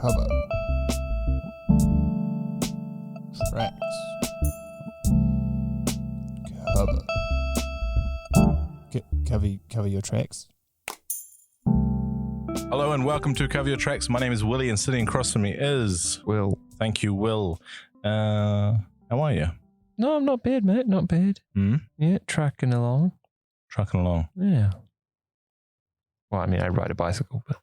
Cover tracks. Cover your tracks. Hello and welcome to Cover Your Tracks. My name is Willy and sitting across from me is Will. Thank you, Will. How are you? No, I'm not bad, mate. Not bad. Yeah, trucking along. Trucking along. Yeah. Well, I mean, I ride a bicycle, but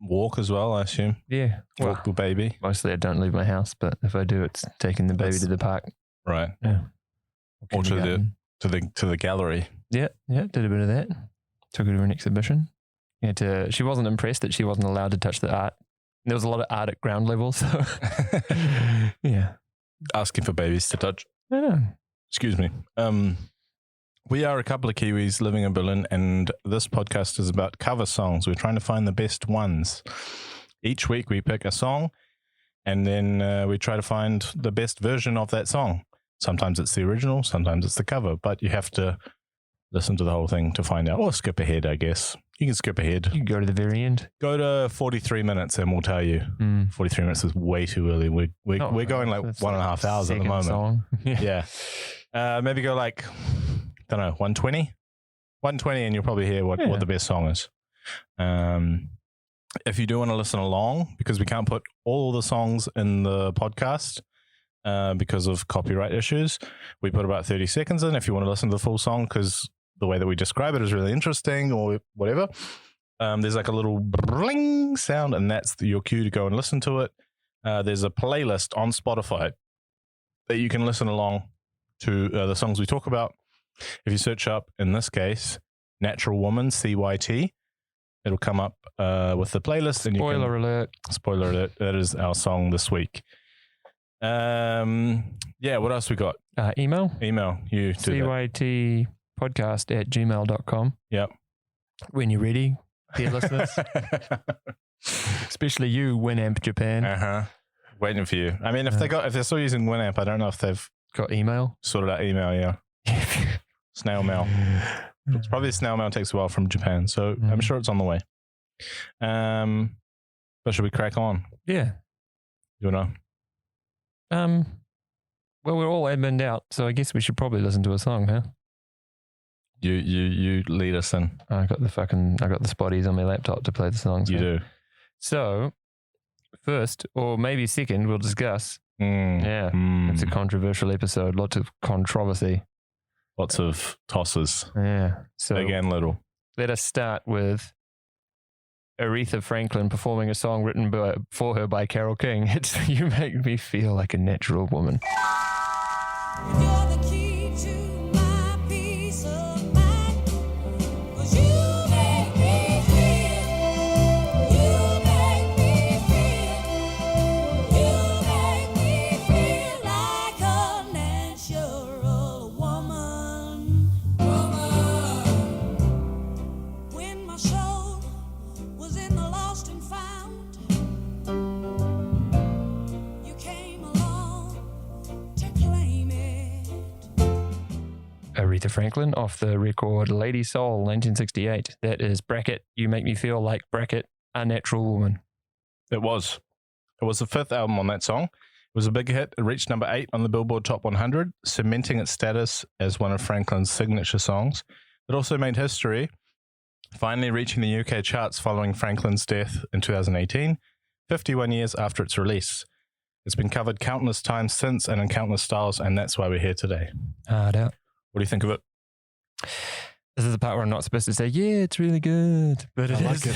Walk as well, I assume. yeah. Walk the baby. Mostly I don't leave my house, but if I do, it's taking the baby to the park. Right. Yeah. Or to the gallery. Yeah, did a bit of that. Took her to an exhibition. She wasn't impressed that she wasn't allowed to touch the art. There was a lot of art at ground level, so yeah. Asking for babies to touch. I know. Excuse me. We are a couple of Kiwis living in Berlin, and this podcast is about cover songs. We're trying to find the best ones. Each week we pick a song, and then we try to find the best version of that song. Sometimes it's the original, sometimes it's the cover, but you have to listen to the whole thing to find out. Or skip ahead, I guess. You can skip ahead. You can go to the very end. Go to 43 minutes and we'll tell you. 43 minutes is way too early. We're going like 1.5 hours at the moment. Song. Yeah. Maybe go like, I don't know, 120? 120 and you'll probably hear what the best song is. If you do want to listen along, because we can't put all the songs in the podcast because of copyright issues, we put about 30 seconds in if you want to listen to the full song, because the way that we describe it is really interesting or whatever. There's like a little bling sound, and that's your cue to go and listen to it. There's a playlist on Spotify that you can listen along to the songs we talk about. If you search up, in this case, Natural Woman, CYT, it'll come up with the playlist. And Spoiler alert. Spoiler alert. That is our song this week. Yeah, what else we got? Email. You do CYT podcast@gmail.com. Yep. When you're ready, dear listeners. Especially you, Winamp Japan. Waiting for you. I mean, if they're still using Winamp, I don't know if they've got email. Sorted out email, yeah. Snail mail. It's probably snail mail takes a while from Japan, so I'm sure it's on the way. But should we crack on? Yeah. You know? Well, we're all admined out, so I guess we should probably listen to a song, huh? You lead us in. I got the spotties on my laptop to play the songs. You do. So, first, or maybe second, we'll discuss. It's a controversial episode. Lots of controversy. Lots of tosses. Yeah. So big and little. Let us start with Aretha Franklin performing a song written for her by Carole King. It's You Make Me Feel Like a Natural Woman. You're the key to my peace of mind, 'cause you make me feel, you make me feel like a natural woman. When my soul was in the lost and found, you came along to claim it. Aretha Franklin off the record Lady Soul 1968. That is bracket You Make Me Feel Like bracket A Natural Woman. It was the fifth album on that song. It was a big hit. It reached number 8 on the Billboard Top 100, cementing its status as one of Franklin's signature songs. It also made history, finally reaching the UK charts following Franklin's death in 2018, 51 years after its release. It's been covered countless times since and in countless styles, and that's why we're here today. Hard out. What do you think of it? This is the part where I'm not supposed to say, yeah, it's really good. But it is.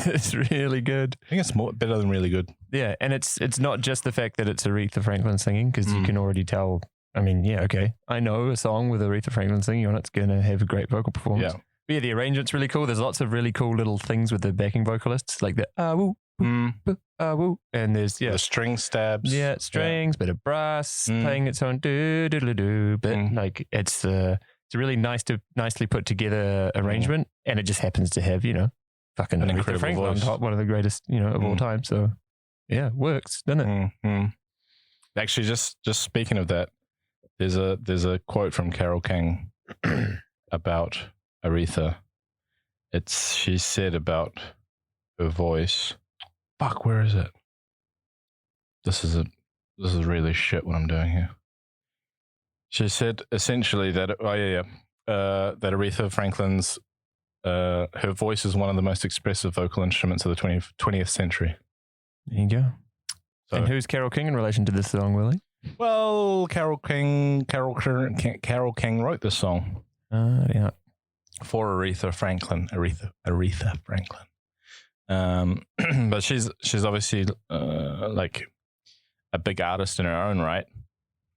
It's really good. I think it's better than really good. Yeah, and it's not just the fact that it's Aretha Franklin singing, because you can already tell. I mean, yeah, okay. I know a song with Aretha Franklin singing on it's going to have a great vocal performance. Yeah. But yeah, the arrangement's really cool. There's lots of really cool little things with the backing vocalists, like the woo, woo, and there's the string stabs. Yeah, strings, bit of brass playing its own do bit. Like it's a really nicely put together arrangement, and it just happens to have fucking an Aretha incredible Franklin voice. on top, one of the greatest of all time. So yeah, works, doesn't it? Actually, just speaking of that, there's a quote from Carole King about Aretha. She said about her voice, fuck, where is it? This is really shit what I'm doing here. She said essentially that that Aretha Franklin's her voice is one of the most expressive vocal instruments of the 20th century. There you go. So, and who's Carole King in relation to this song, Willie? well, Carole King wrote this song Yeah. for Aretha Franklin. But she's obviously like a big artist in her own right,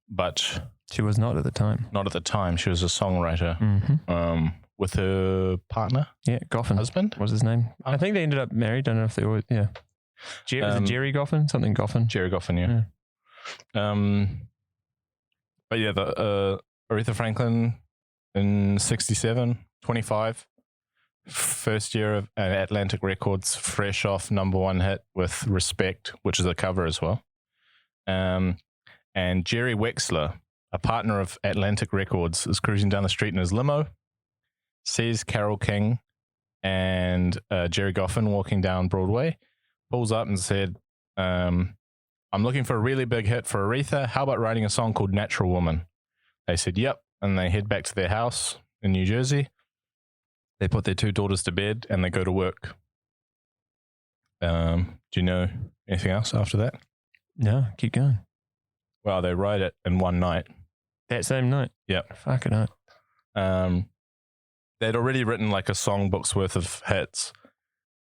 but She was not at the time. not at the time. She was a songwriter Mm-hmm. with her partner, Yeah, Goffin. husband, What was his name? I think they ended up married. Don't know if they were. Yeah. Was it Jerry Goffin? Something Goffin? Jerry Goffin, yeah. But yeah, the Aretha Franklin in 1967, 25, first year of Atlantic Records, fresh off #1 hit with Respect, which is a cover as well. And Jerry Wexler, a partner of Atlantic Records, is cruising down the street in his limo, sees Carole King and Jerry Goffin walking down Broadway, pulls up and said, I'm looking for a really big hit for Aretha. How about writing a song called Natural Woman? They said, yep. And they head back to their house in New Jersey. They put their 2 daughters to bed and they go to work. Do you know anything else after that? No, keep going. Well, they write it in one night. That same night? Yep. Fuck it up. They'd already written like a songbook's worth of hits.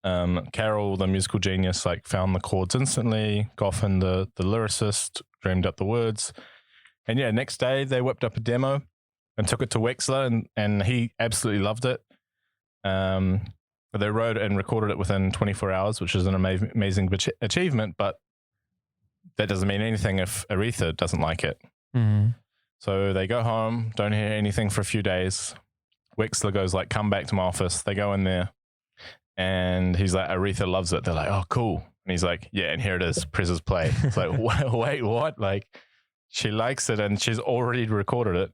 Carole, the musical genius, like found the chords instantly. Goffin, the lyricist, dreamed up the words. And yeah, next day they whipped up a demo and took it to Wexler, and he absolutely loved it. They wrote and recorded it within 24 hours, which is an amazing achievement, but that doesn't mean anything if Aretha doesn't like it. Mm-hmm. So they go home, don't hear anything for a few days. Wexler goes like, come back to my office. They go in there and he's like, Aretha loves it. They're like, oh, cool. And he's like, yeah, and here it is, presses play. It's like, wait, what? Like, she likes it and she's already recorded it.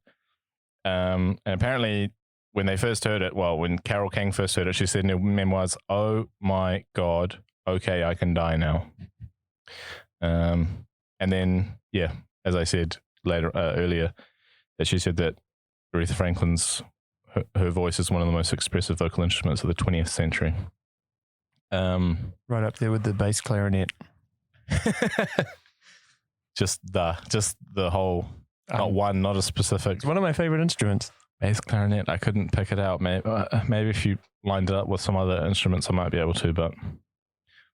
And apparently when they first heard it, well, when Carole King first heard it, she said in her memoirs, oh my God, okay, I can die now. And then, yeah, as I said earlier, that she said that Aretha Franklin's, her voice is one of the most expressive vocal instruments of the 20th century. Right up there with the bass clarinet. just the whole, not a specific. It's one of my favorite instruments. Bass clarinet, I couldn't pick it out. Maybe if you lined it up with some other instruments, I might be able to, but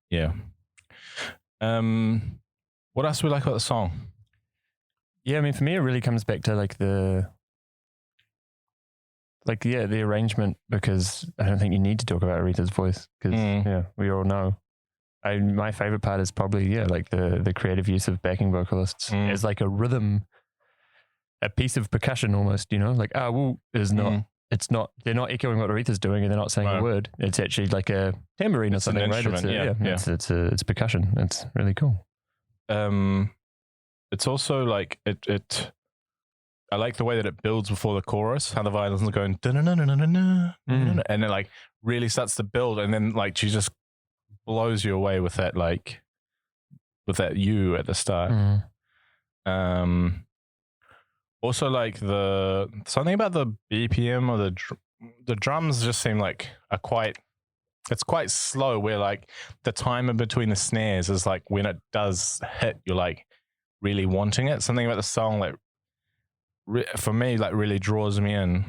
yeah. What else do we like about the song? Yeah, I mean, for me, it really comes back to the arrangement, because I don't think you need to talk about Aretha's voice, because yeah, we all know. My favorite part is probably the creative use of backing vocalists as like a rhythm, a piece of percussion almost. Like woo is not. It's not. They're not echoing what Aretha's doing, and they're not saying a word. It's actually like a tambourine or something, right? It's percussion. It's really cool. It's also like it. I like the way that it builds before the chorus. How the violins are going, and it like really starts to build, and then like she just blows you away with that you at the start. Also, like something about the BPM or the drums just seem like it's quite slow, where like the time in between the snares is like when it does hit, you're like really wanting it. Something about the song like for me like really draws me in,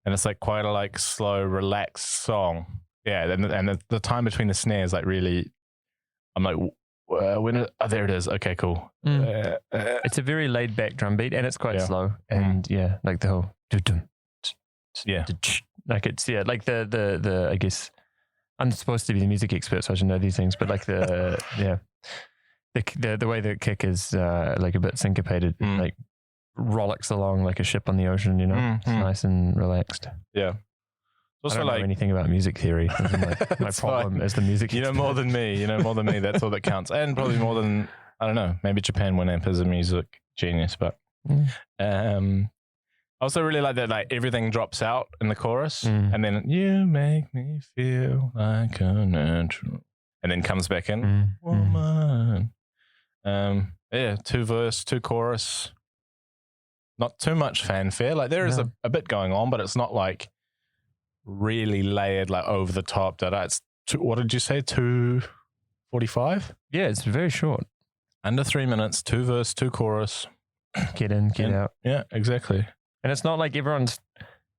and it's like quite a like slow, relaxed song. Yeah, and the time between the snares like really, I'm like, there it is. Okay, cool. It's a very laid back drum beat, and it's quite slow. And like the whole like it's like the I guess I'm supposed to be the music expert, so I should know these things. But like the way the kick is like a bit syncopated, like rollicks along like a ship on the ocean. It's nice and relaxed. Yeah. Also, I don't know anything about music theory. My problem is the music. You know more than me. That's all that counts, and probably more than, I don't know. Maybe Japan Winamp is a music genius, but I also really like that. Like everything drops out in the chorus, and then you make me feel like a natural, and then comes back in. Woman. Yeah, 2 verse, 2 chorus. Not too much fanfare. Like there is a bit going on, but it's not like really layered, like over the top. It's what did you say? 2:45? Yeah, it's very short. Under 3 minutes, 2 verse, 2 chorus. Get in, get out. Yeah, exactly. And it's not like everyone's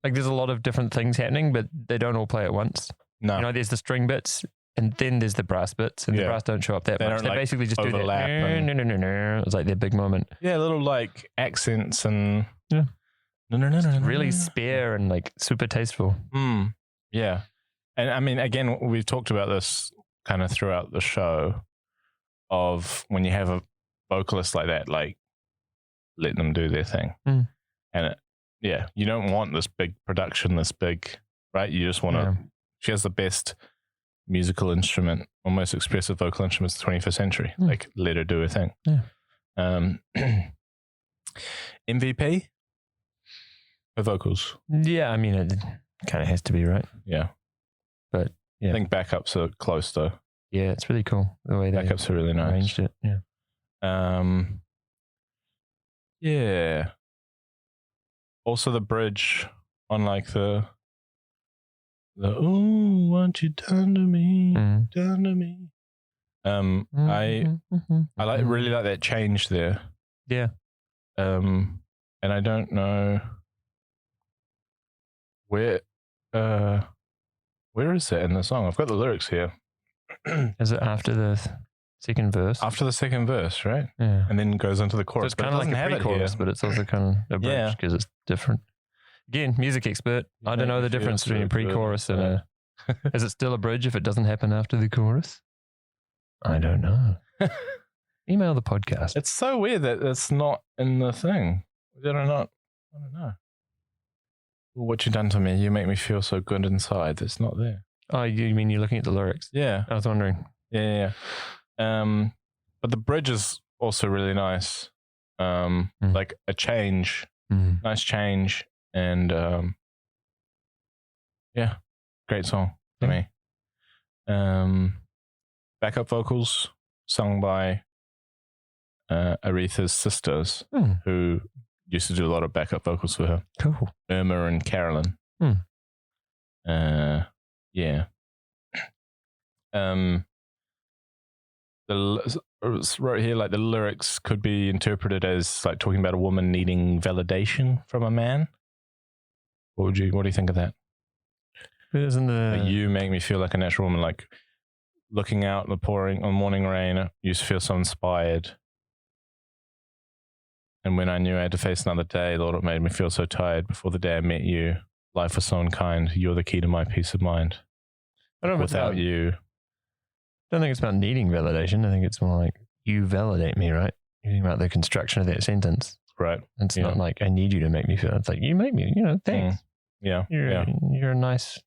like there's a lot of different things happening, but they don't all play at once. No. You know, there's the string bits and then there's the brass bits, and the brass don't show up that much. They basically just do that. No. It's like their big moment. Yeah, little like accents and really spare and like super tasteful. Yeah. And I mean, again, we've talked about this kind of throughout the show of when you have a vocalist like that, like let them do their thing. And you don't want this big production, this big, right? You just want to, she has the best musical instrument, or most expressive vocal instruments of the 21st century. Like, let her do her thing. MVP? Her vocals. Yeah, I mean, it kind of has to be, right? Yeah. But, I think backups are close, though. Yeah, it's really cool the way they backups are really nice. Arranged it. Yeah. Also the bridge on like the ooh, what you done to me, done to me. I really like that change there. Yeah. And I don't know where is that in the song? I've got the lyrics here. Is it after the second verse? After the second verse, right? Yeah. And then goes into the chorus. So it's kind of like a pre-chorus, but it's also kind of a bridge because it's different. Again, music expert. I don't know the difference between a pre-chorus and a... Is it still a bridge if it doesn't happen after the chorus? I don't know. Email the podcast. It's so weird that it's not in the thing. I don't know. What you done to me, you make me feel so good inside. It's not there. Oh, you mean you're looking at the lyrics? Yeah. I was wondering. Yeah. But the bridge is also really nice. Like a change, nice change. And great song for me. Backup vocals sung by Aretha's sisters, who used to do a lot of backup vocals for her. Cool. Irma and Carolyn. Wrote here like the lyrics could be interpreted as like talking about a woman needing validation from a man. What do you think of that? You make me feel like a natural woman, like looking out in the pouring on morning rain. I used to feel so inspired. And when I knew I had to face another day, Lord, it made me feel so tired. Before the day I met you, life was so unkind. You're the key to my peace of mind. I don't know without you. I don't think it's about needing validation. I think it's more like you validate me, right? You're thinking about the construction of that sentence. Right. It's not like I need you to make me feel. It's like you make me, thanks. Yeah. You're a nice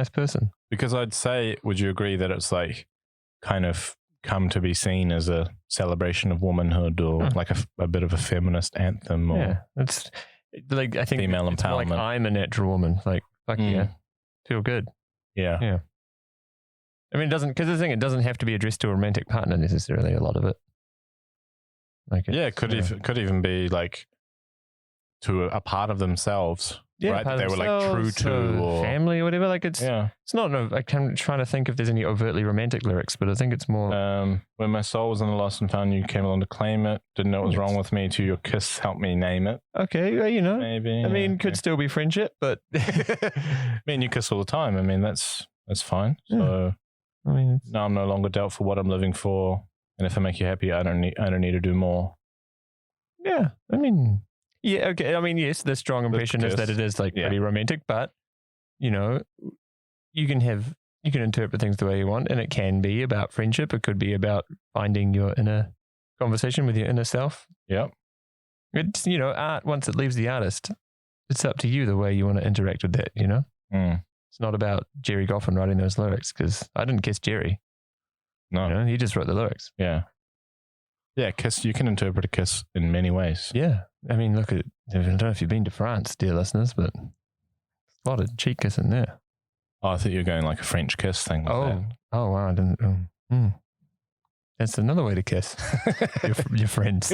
person. Because I'd say, would you agree that it's like kind of come to be seen as a celebration of womanhood or like a bit of a feminist anthem? Or it's like, I think female it's empowerment. more like I'm a natural woman. Like, fuck yeah, feel good. Yeah. I mean, it doesn't have to be addressed to a romantic partner necessarily. A lot of it. Like, it could even be like to a part of themselves. Yeah, right? That they were like true to or family or whatever. Like it's not. I'm trying to think if there's any overtly romantic lyrics, but I think it's more. When my soul was in the lost and found, you came along to claim it. Didn't know what was wrong with me. To your kiss, helped me name it. Okay, well, maybe. I mean, could still be friendship, but me and you kiss all the time. I mean, that's fine. So I mean, now I'm no longer doubtful what I'm living for, and if I make you happy, I don't need to do more. Yeah, I mean. Yeah, okay. I mean, yes, the strong impression is that it is like pretty romantic, but you can interpret things the way you want, and it can be about friendship. It could be about finding your inner conversation with your inner self. Yep. It's art. Once it leaves the artist, it's up to you the way you want to interact with that. It's not about Jerry Goffin writing those lyrics because I didn't kiss Jerry. No, he just wrote the lyrics. Yeah. Yeah, kiss. You can interpret a kiss in many ways. Yeah. I mean, look at, I don't know if you've been to France, dear listeners, but a lot of cheek kissing there. Oh, I thought you were going like a French kiss thing. Oh, wow. I didn't. That's another way to kiss your friends.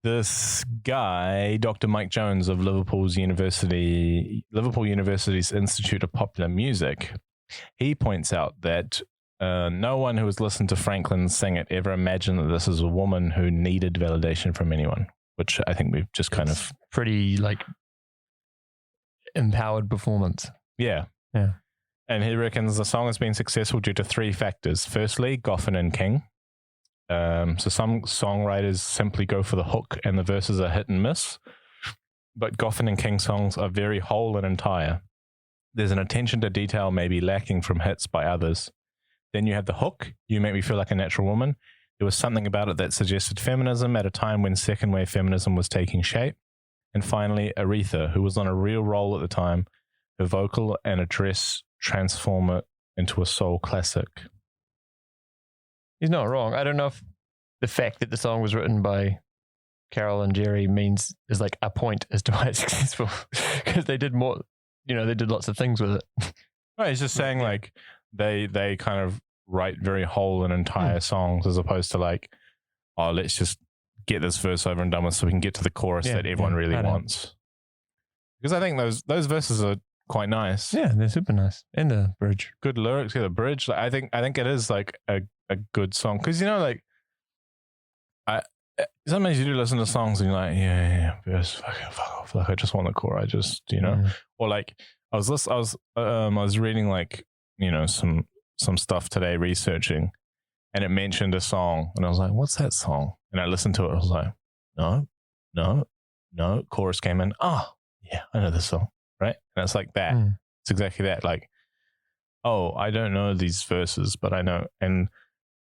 This guy, Dr. Mike Jones of Liverpool University's Institute of Popular Music, he points out that no one who has listened to Franklin sing it ever imagined that this is a woman who needed validation from anyone, which I think we've just kind of pretty like empowered performance. Yeah. And he reckons the song has been successful due to 3 factors. Firstly, Goffin and King. So some songwriters simply go for the hook and the verses are hit and miss. But Goffin and King songs are very whole and entire. There's an attention to detail maybe lacking from hits by others. Then you have the hook, You Make Me Feel Like a Natural Woman. There was something about it that suggested feminism at a time when second wave feminism was taking shape. And finally, Aretha, who was on a real roll at the time. Her vocal and address transform it into a soul classic. He's not wrong. I don't know if the fact that the song was written by Carole and Jerry is like a point as to why it's successful, because they did more, they did lots of things with it. Right, he's just saying like they kind of write very whole and entire songs as opposed to like, oh, let's just get this verse over and done with so we can get to the chorus that everyone really wants. Because I think those verses are quite nice. Yeah, they're super nice. And the bridge. Good lyrics. Yeah, the bridge. Like, I think it is like a good song. Because, like, sometimes you do listen to songs and you're like, yeah, verse, fuck off. Like, I just want the core. I just, or like, I was reading like, some stuff today researching, and it mentioned a song, and I was like, what's that song? And I listened to it. I was like, no. Chorus came in. Oh, yeah, I know this song. Right. And it's like that. It's exactly that. Like, oh, I don't know these verses, but I know. And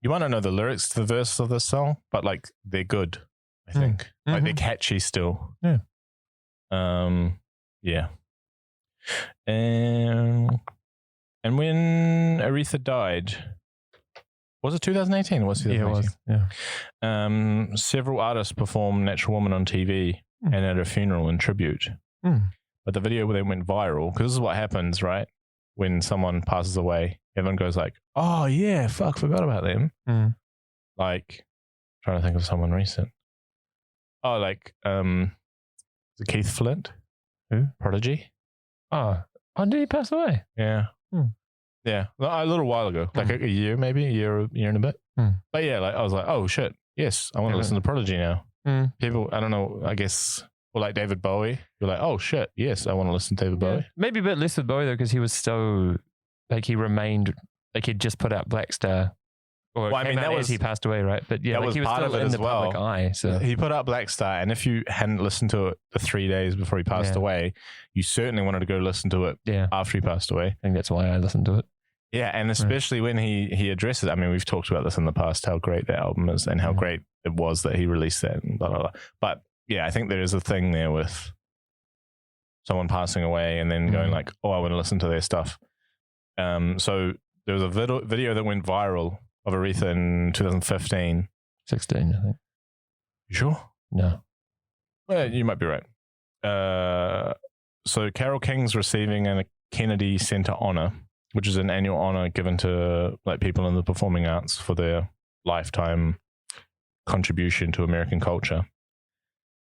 you might not know the lyrics to the verses of this song, but like they're good, I think. Like they're catchy still. Yeah. Yeah. And when Aretha died, was it 2018 or was it 2018? Yeah, it was. Yeah. Several artists performed Natural Woman on TV and at her funeral in tribute. But the video then went viral, because this is what happens, right? When someone passes away, everyone goes like, oh yeah, fuck, forgot about them. Like, trying to think of someone recent. Oh, like, is it Keith Flint? Who? Prodigy? Oh, did he pass away? Yeah. Yeah, a little while ago, like a year maybe, a year and a bit. But yeah, like I was like, oh shit, yes, I want to listen to Prodigy now. People, I don't know, I guess... Or like David Bowie, you're like, oh shit, yes, I want to listen to David Bowie. Maybe a bit less with Bowie though, because he was so, like he remained, like he'd just put out Black Star. Or well, that was, he passed away, right? But yeah, that like was he was part still of it in as the well. public eye. So he put out Black Star, and if you hadn't listened to it the 3 days before he passed away, you certainly wanted to go listen to it after he passed away. I think that's why I listened to it. Yeah, and especially when he addresses, I mean, we've talked about this in the past, how great that album is and how great it was that he released that and blah, blah, blah. But yeah, I think there is a thing there with someone passing away and then going like, oh, I want to listen to their stuff. So there was a video that went viral of Aretha in 2015. 16, I think. You sure? No. Well, you might be right. So Carole King's receiving a Kennedy Center honor, which is an annual honor given to like people in the performing arts for their lifetime contribution to American culture.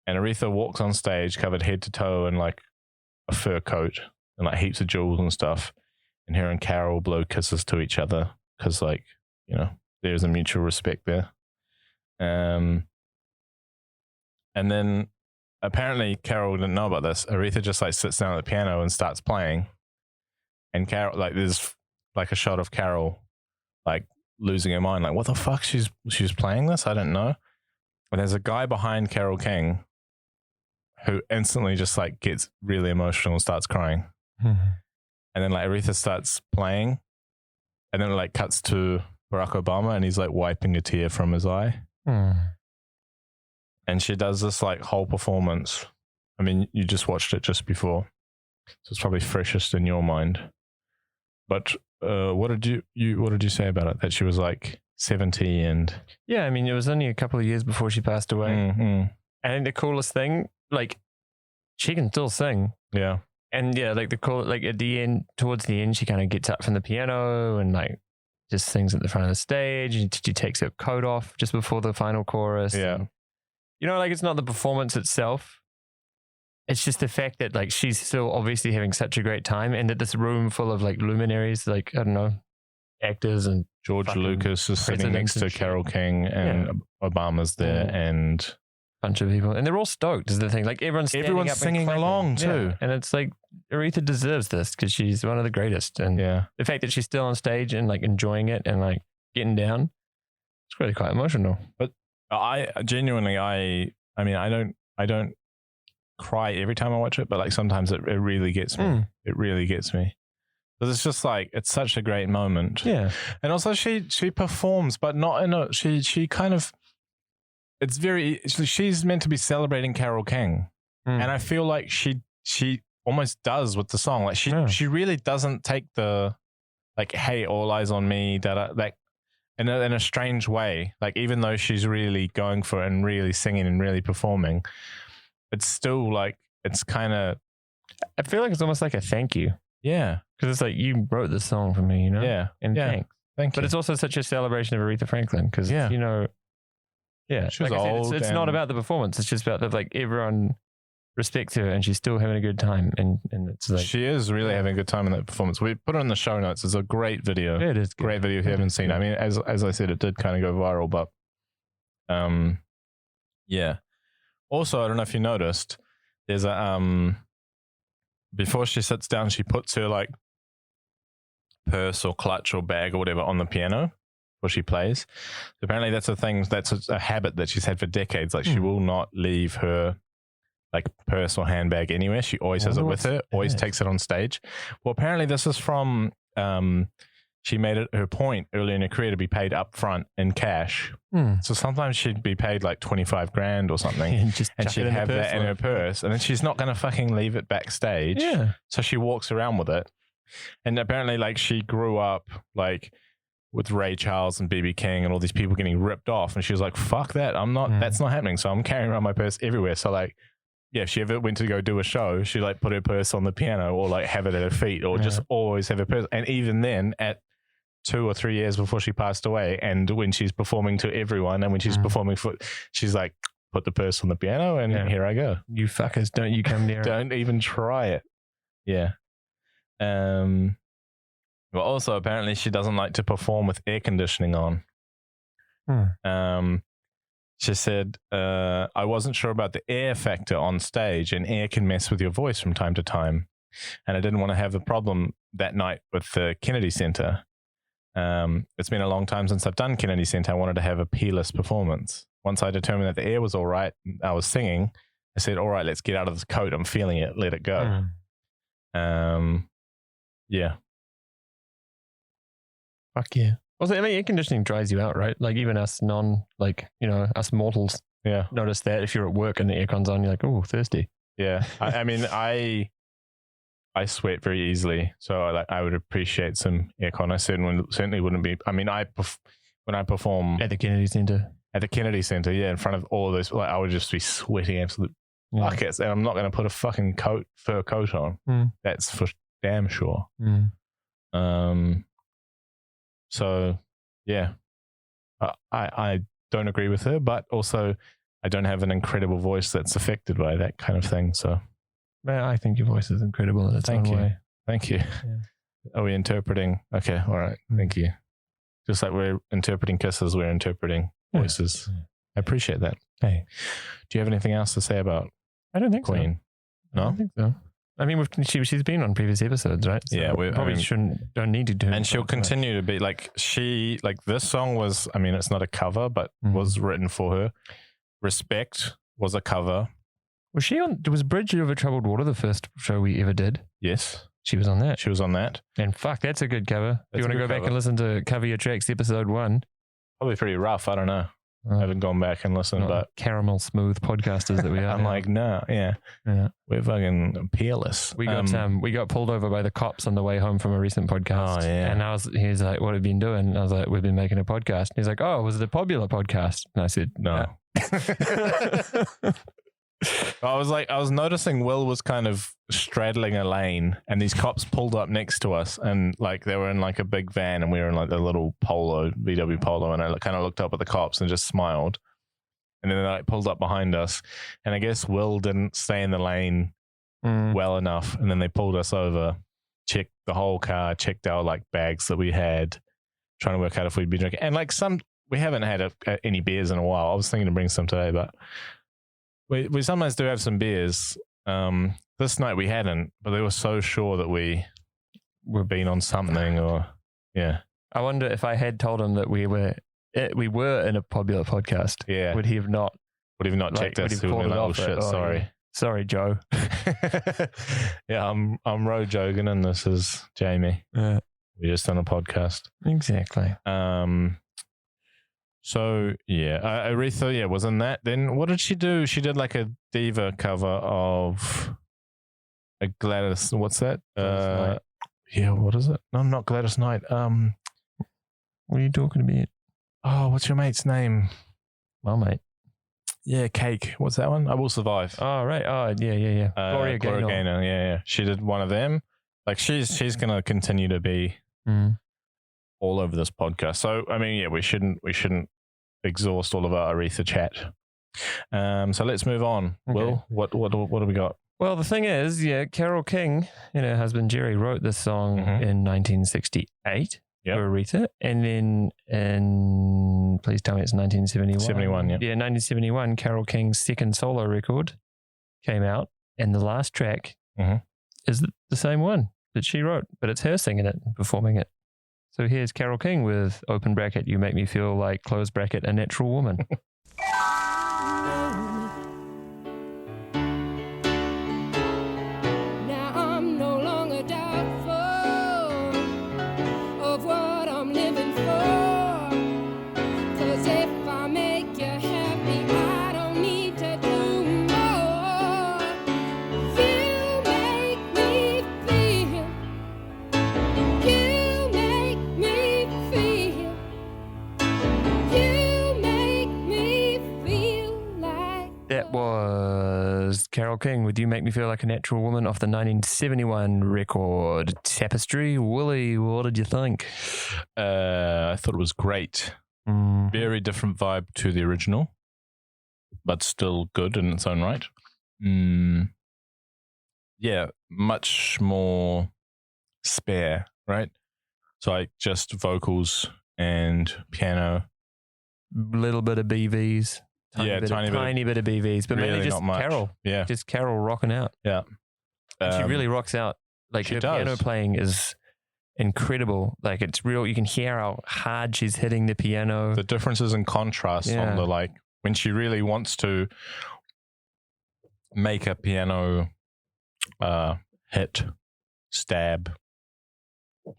And Aretha walks on stage covered head to toe in like a fur coat and like heaps of jewels and stuff. And her and Carole blow kisses to each other because, like, there's a mutual respect there. And then apparently Carole didn't know about this. Aretha just like sits down at the piano and starts playing. And Carole, like, there's like a shot of Carole like losing her mind, like, what the fuck? She's playing this? I don't know. And there's a guy behind Carole King who instantly just like gets really emotional and starts crying. And then like Aretha starts playing, and then it like cuts to Barack Obama and he's like wiping a tear from his eye. And she does this like whole performance. I mean, you just watched it just before, so it's probably freshest in your mind. But what did you say about it? That she was like 70 and... Yeah, I mean, it was only a couple of years before she passed away. I think the coolest thing, like, she can still sing. Yeah. And yeah, like the call, like at the end, towards the end, she kind of gets up from the piano and like just sings at the front of the stage, and she takes her coat off just before the final chorus. Yeah. And, you know, like it's not the performance itself. It's just the fact that like she's still obviously having such a great time, and that this room full of like luminaries, like, I don't know, actors and George Lucas is sitting next to Carole King, and Obama's there, and bunch of people, and they're all stoked is the thing. Like everyone's singing along too. And it's like Aretha deserves this because she's one of the greatest. And the fact that she's still on stage and like enjoying it and like getting down, it's really quite emotional. But I genuinely, I mean, I don't cry every time I watch it, but like sometimes it really gets me. It really gets me. Because it's just like, it's such a great moment. Yeah. And also she performs, but not in a, she kind of, it's very, she's meant to be celebrating Carole King. And I feel like she almost does with the song. Like she really doesn't take the, like, hey, all eyes on me, like in a strange way. Like, even though she's really going for it and really singing and really performing, it's still like, it's kind of, I feel like it's almost like a thank you. Yeah. Because it's like, you wrote this song for me, you know? Yeah. And thanks. Thank you. But it's also such a celebration of Aretha Franklin because, you know, she was like old. It's not about the performance. It's just about that, like, everyone respects her and she's still having a good time. And it's like, she is really having a good time in that performance. We put it in the show notes. It's a great video. Yeah, it is. Great video if you haven't seen it. I mean, as I said, it did kind of go viral, but yeah. Also, I don't know if you noticed, there's a before she sits down, she puts her like purse or clutch or bag or whatever on the piano before she plays. Apparently that's a thing, that's a habit that she's had for decades. Like she will not leave her like purse or handbag anywhere. She always has it with her, always takes it on stage. Well, apparently this is from, she made it her point early in her career to be paid up front in cash. So sometimes she'd be paid like 25 grand or something and she'd have that in her purse, and then she's not going to fucking leave it backstage. Yeah. So she walks around with it. And apparently like she grew up like with Ray Charles and BB King and all these people getting ripped off. And she was like, fuck that. I'm not, that's not happening. So I'm carrying around my purse everywhere. So like, yeah, if she ever went to go do a show, she'd like put her purse on the piano or like have it at her feet or just always have her purse. And even then at 2 or 3 years before she passed away, and when she's performing to everyone and when she's performing for, she's like, put the purse on the piano and here I go. You fuckers, don't you come near Don't even try it. Yeah. Well, also apparently she doesn't like to perform with air conditioning on. She said, I wasn't sure about the air factor on stage, and air can mess with your voice from time to time. And I didn't want to have a problem that night with the Kennedy Center. It's been a long time since I've done Kennedy Center. I wanted to have a peerless performance. Once I determined that the air was all right, I was singing, I said, all right, let's get out of this coat. I'm feeling it. Let it go. Yeah. Fuck yeah. Also, I mean, air conditioning dries you out, right? Like even us us mortals notice that if you're at work and the aircon's on, you're like, oh, thirsty. Yeah. I mean, I sweat very easily, so I would appreciate some aircon. I certainly wouldn't be. I mean, when I perform at the Kennedy Center. At the Kennedy Center, yeah, in front of all those, like, I would just be sweating absolute buckets, and I'm not going to put a fucking fur coat on. That's for damn sure. So yeah, I don't agree with her, but also I don't have an incredible voice that's affected by that kind of thing. So. Man, I think your voice is incredible in its own way. Thank you. Yeah. Are we interpreting? Okay, all right. Thank you. Just like we're interpreting kisses, we're interpreting voices. Yeah. I appreciate that. Hey, do you have anything else to say about? I don't think Queen? So. No, I don't think so. I mean, she's been on previous episodes, right? So we probably don't need to do. And she'll continue to be like this song was. I mean, it's not a cover, but was written for her. Respect was a cover. Was she on? Was Bridge Over Troubled Water the first show we ever did? Yes. She was on that. She was on that. And fuck, that's a good cover. If you want to go back and listen to Cover Your Tracks episode 1. Probably pretty rough. I don't know. I haven't gone back and listened, but caramel smooth podcasters that we are. I'm like, no, we're fucking peerless. We got pulled over by the cops on the way home from a recent podcast. Oh, yeah. And he's like, what have you been doing? And I was like, we've been making a podcast. And he's like, oh, was it a popular podcast? And I said, no. I was noticing Will was kind of straddling a lane, and these cops pulled up next to us, and like they were in like a big van, and we were in like the little VW Polo, and I kind of looked up at the cops and just smiled, and then they like pulled up behind us, and I guess Will didn't stay in the lane well enough, and then they pulled us over, checked the whole car, checked our like bags that we had, trying to work out if we'd be drinking, and like we haven't had any beers in a while. I was thinking to bring some today, but we sometimes do have some beers. This night we hadn't, but they were so sure that we were being on something, or yeah. I wonder if I had told him that we were in a popular podcast. Yeah, would he have not checked us? He would have been like, oh shit, sorry. Yeah. Sorry, Joe. Yeah, I'm Ro Jogan, and this is Jamie. Yeah. We're just on a podcast. Exactly. So yeah, Aretha, was in that. Then what did she do? She did like a diva cover of a Gladys. What's that? Yeah, what is it? No, not Gladys Knight. What are you talking about? Oh, what's your mate's name? My mate. Yeah, Cake. What's that one? I Will Survive. Oh right. Oh yeah. Gloria Gaynor. Yeah. She did one of them. Like she's gonna continue to be all over this podcast. So I mean, yeah, we shouldn't exhaust all of our Aretha chat. So let's move on. Okay. Will, what do we got? Well, the thing is, Carole King and her husband Jerry wrote this song in 1968 for Aretha, and then please tell me it's 1971. 71, yeah. Yeah, 1971, Carole King's second solo record came out, and the last track is the same one that she wrote, but it's her singing it and performing it. So here's Carole King with open bracket, you make me feel like close bracket, a natural woman. Now I'm no longer doubtful of what I'm living for. 'Cause if I make you happy, I don't need to do more. You make me feel. You make me feel. You make me feel like. That was Carole King with You Make Me Feel Like a Natural Woman off the 1971 record Tapestry. Willy, what did you think? I thought it was great. Very different vibe to the original, but still good in its own right. Yeah, much more spare, right? So like just vocals and piano. Little bit of BVs. Tiny bit of BVs, but really mainly just Carole. Yeah. Just Carole rocking out. Yeah. She really rocks out. Like her piano playing is incredible. Like it's real. You can hear how hard she's hitting the piano. The differences in contrast on the like when she really wants to make a piano hit, stab,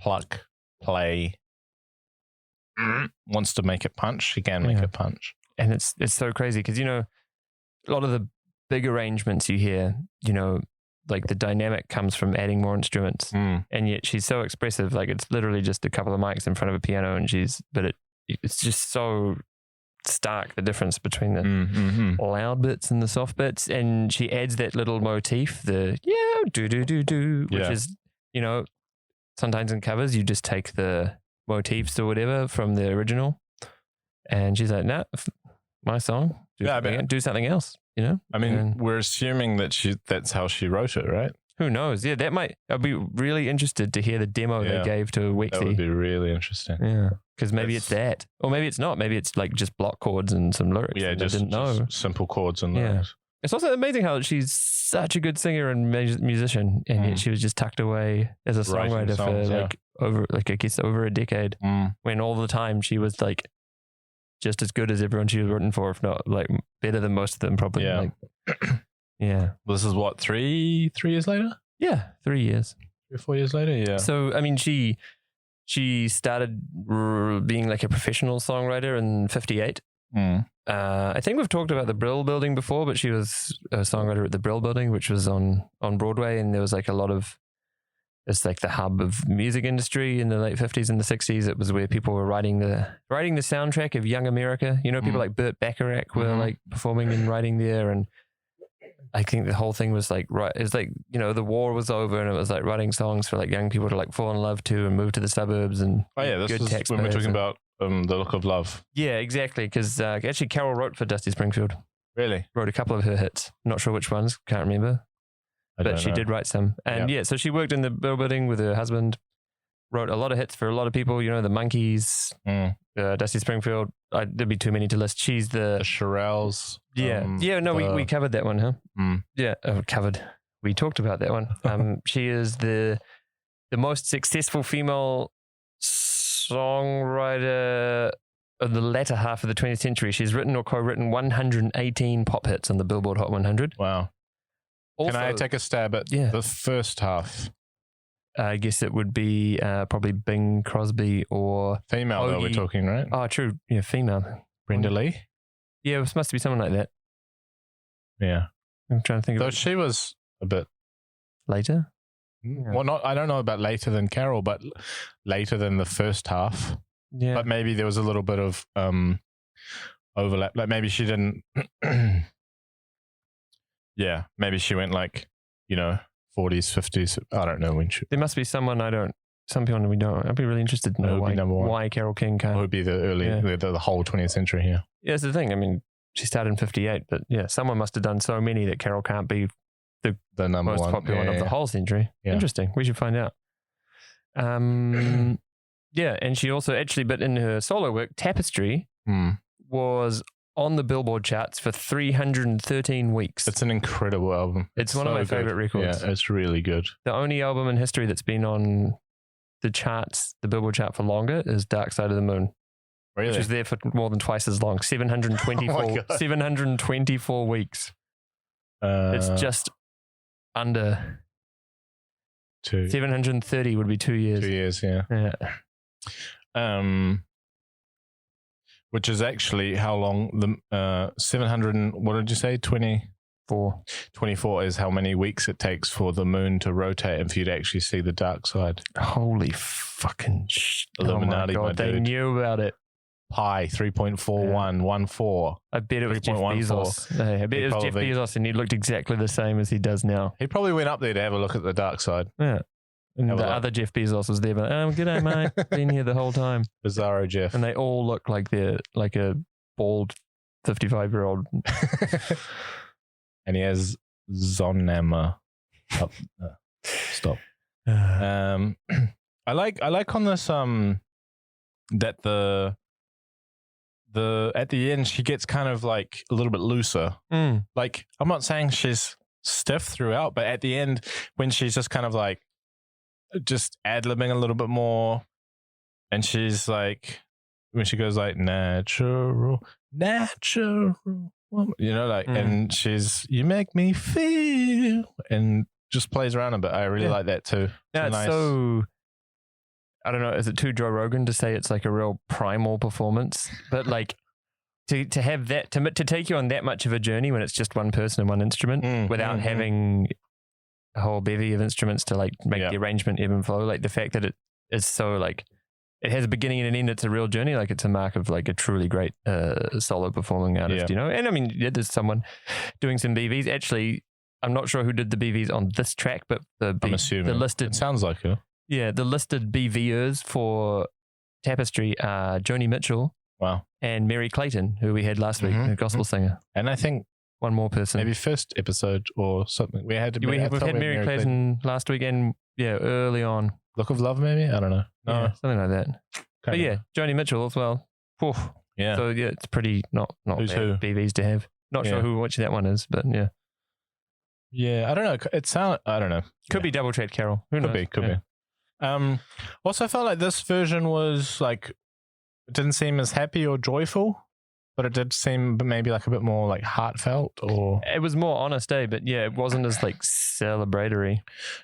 pluck, play, wants to make it punch, she can make it punch. And it's so crazy because, a lot of the big arrangements you hear, like the dynamic comes from adding more instruments. And yet she's so expressive. Like it's literally just a couple of mics in front of a piano and it's just so stark, the difference between the loud bits and the soft bits. And she adds that little motif, the do, which is, sometimes in covers you just take the motifs or whatever from the original. And she's like, nah, my song, do something else, I mean, we're assuming that that's how she wrote it, right? Who knows? Yeah, I'd be really interested to hear the demo they gave to Wexy. That would be really interesting. Yeah, because maybe it's that. Or maybe it's not. Maybe it's like just block chords and some lyrics. Yeah, just simple chords and lyrics. It's also amazing how she's such a good singer and musician, and yet she was just tucked away as a songwriter for over a decade, when all the time she was like just as good as everyone she was written for, if not like better than most of them probably. Yeah. Well, this is what, 3 years later? Yeah, 3 years. 3 or 4 years later, yeah. So, I mean, she started being like a professional songwriter in 58. I think we've talked about the Brill Building before, but she was a songwriter at the Brill Building, which was on Broadway, and there was like a lot of, it's like the hub of music industry in the late 50s and the 60s. It was where people were writing the soundtrack of Young America. People like Burt Bacharach were like performing and writing there, and I think the whole thing was like, right, it's like, you know, the war was over and it was like writing songs for like young people to like fall in love to and move to the suburbs and this good is when we're talking about The Look of Love. Yeah, exactly. Because actually Carole wrote for Dusty Springfield. Really? Wrote a couple of her hits. Not sure which ones. Can't remember. But she did write some. And so she worked in the building with her husband. Wrote a lot of hits for a lot of people. You know, the Monkees, Dusty Springfield. There'd be too many to list. She's the Shirelles. We covered that one, huh? Yeah, covered. We talked about that one. She is the most successful female songwriter of the latter half of the 20th century. She's written or co-written 118 pop hits on the Billboard Hot 100. Wow. Also, can I take a stab at the first half? I guess it would be probably Bing Crosby or female. Though we're talking, right? Oh, true. Yeah, female. Brenda Lee. Yeah, it must be someone like that. Yeah, I'm trying to think. Though she was a bit later. Yeah. Well, I don't know about later than Carole, but later than the first half. Yeah, but maybe there was a little bit of overlap. Like maybe she didn't. Yeah, maybe she went like, you know, 40s, 50s. I don't know when she. There must be someone some people we don't. I'd be really interested to know why Carole King can't. It would be the early, the whole 20th century here. Yeah, that's the thing. I mean, she started in 58, but yeah, someone must have done so many that Carole can't be the number most popular one of the whole century. Yeah. Interesting. We should find out. Yeah, and she also actually, but in her solo work, Tapestry was on the Billboard charts for 313 weeks. It's an incredible album. It's one of my favorite records. Yeah, it's really good. The only album in history that's been on the charts, the Billboard chart for longer, is Dark Side of the Moon. Really? Which was there for more than twice as long, 724 weeks. It's just under 730 would be 2 years. 2 years, yeah. Which is actually how long the 700 what did you say? 24 is how many weeks it takes for the moon to rotate and for you to actually see the dark side. Holy fucking Illuminati, oh my God, they knew about it. Pi 3.4114. I bet it was Jeff Bezos. I bet it was Jeff Bezos, and he looked exactly the same as he does now. He probably went up there to have a look at the dark side. Yeah. And the other Jeff Bezos was there, but g'day, mate. Been here the whole time. Bizarro Jeff. And they all look like they're like a bald 55-year-old. And he has Zonama. Stop. I like on this that the at the end she gets kind of like a little bit looser. Like I'm not saying she's stiff throughout, but at the end when she's just kind of like just ad-libbing a little bit more, and she's like when she goes like natural, you know, like and she's you make me feel and just plays around a bit. I really like that too. Yeah, it's nice. So I don't know, is it too Joe Rogan to say it's like a real primal performance? But like to have that to take you on that much of a journey when it's just one person and one instrument without having a whole bevy of instruments to like make the arrangement ebb and flow, like the fact that it is so like it has a beginning and an end, it's a real journey, like it's a mark of like a truly great solo performing artist, you know? And I mean, there's someone doing some BVs. Actually, I'm not sure who did the BVs on this track, but I'm assuming the listed, it sounds like her. Yeah, the listed BVers for Tapestry are Joni Mitchell and Mary Clayton, who we had last week, a gospel singer. And I think one more person. Maybe first episode or something. We've had Mary Clayton last week and early on. Look of Love, maybe? I don't know. No. Yeah, something like that. But yeah, Joni Mitchell as well. Whew. Yeah. So yeah, it's pretty not Who's bad who? BVs to have. Not sure which that one is, but yeah. Yeah, I don't know. I don't know. Could be double track Carole. Who knows? Could be. Also, I felt like this version was like, it didn't seem as happy or joyful, but it did seem maybe like a bit more like heartfelt, or it was more honest, but yeah, it wasn't as like celebratory.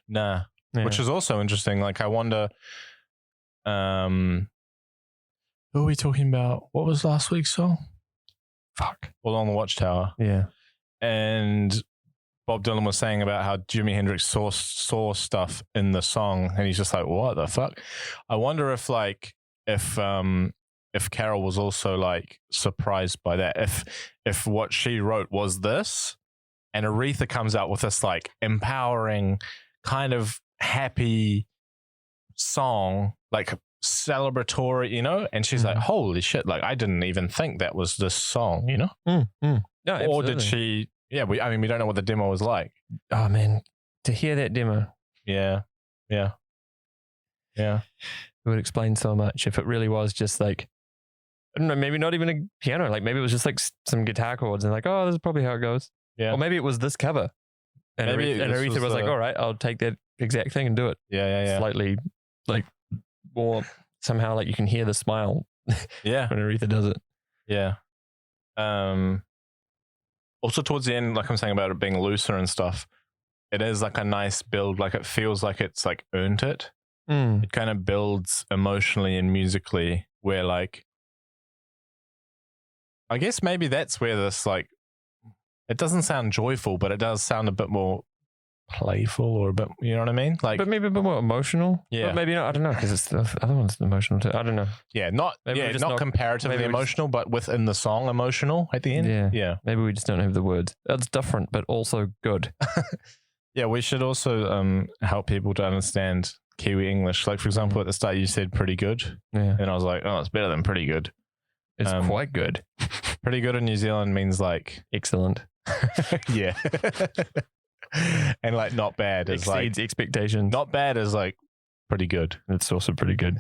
Nah, which is also interesting. Like, I wonder, who are we talking about? What was last week's song? Along the Watchtower. Yeah, and Bob Dylan was saying about how Jimi Hendrix saw stuff in the song, and he's just like, what the fuck? I wonder if Carole was also like surprised by that, if what she wrote was this, and Aretha comes out with this like empowering, kind of happy song, like celebratory, you know, and she's like, holy shit, like I didn't even think that was this song, you know? No, or did she? Yeah, we don't know what the demo was like. Oh man, to hear that demo, yeah, it would explain so much if it really was just like, I don't know, maybe not even a piano, like maybe it was just like some guitar chords and like, oh, this is probably how it goes. Yeah. Or maybe it was this cover. And Aretha was like, all right, I'll take that exact thing and do it. Yeah. Slightly like more somehow like you can hear the smile Yeah. when Aretha does it. Yeah. Also towards the end, like I'm saying about it being looser and stuff, it is like a nice build. Like it feels like it's like earned it. It kind of builds emotionally and musically where like, I guess maybe that's where this like, it doesn't sound joyful, but it does sound a bit more playful or a bit, you know what I mean? Like, but maybe a bit more emotional. Yeah. But maybe not, I don't know, because it's the other one's emotional too. I don't know. Yeah, not comparatively emotional, but within the song emotional at the end. Yeah. Maybe we just don't have the words. That's different, but also good. Yeah, we should also help people to understand Kiwi English. Like, for example, at the start you said pretty good. Yeah. And I was like, oh, it's better than pretty good. It's quite good. Pretty good in New Zealand means like... excellent. Yeah. And like not bad is exceeds expectations. Not bad is like pretty good. It's also pretty good.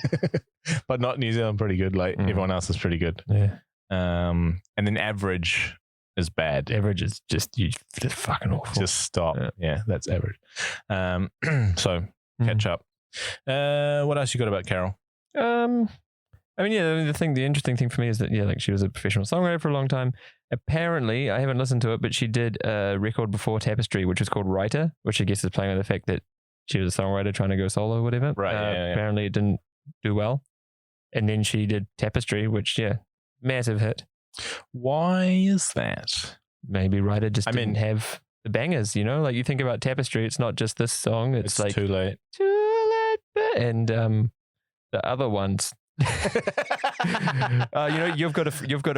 But not New Zealand pretty good. Like everyone else is pretty good. Yeah. And then average is bad. Average is just fucking awful. Just stop. Yeah, that's average. So catch up. What else you got about Carole? I mean, the interesting thing for me is that, like she was a professional songwriter for a long time. Apparently, I haven't listened to it, but she did a record before Tapestry, which was called Writer, which I guess is playing on the fact that she was a songwriter trying to go solo or whatever. Right. Apparently, it didn't do well. And then she did Tapestry, which, massive hit. Why is that? Maybe Writer just didn't have the bangers, you know? Like you think about Tapestry, it's not just this song. It's like Too Late. And the other ones. You've got a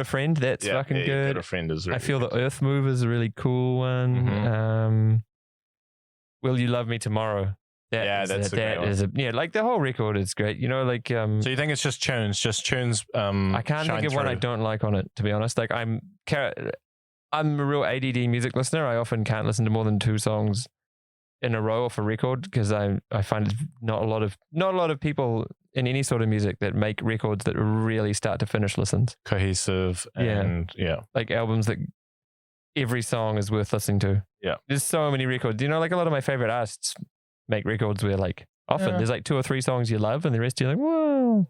friend. That's fucking good. You've Got a Friend is really I feel good. the Earth Move is a really cool one. Will You Love Me Tomorrow? That's a great one. Like the whole record is great. You know, like so you think it's just tunes? I can't think of one I don't like on it. To be honest, like I'm a real ADD music listener. I often can't listen to more than 2 songs in a row off a record because I find not a lot of people in any sort of music that make records that really start to finish listens. Cohesive and like albums that every song is worth listening to. Yeah. There's so many records. You know, like a lot of my favorite artists make records where like often there's like 2 or 3 songs you love and the rest you're like, whoa.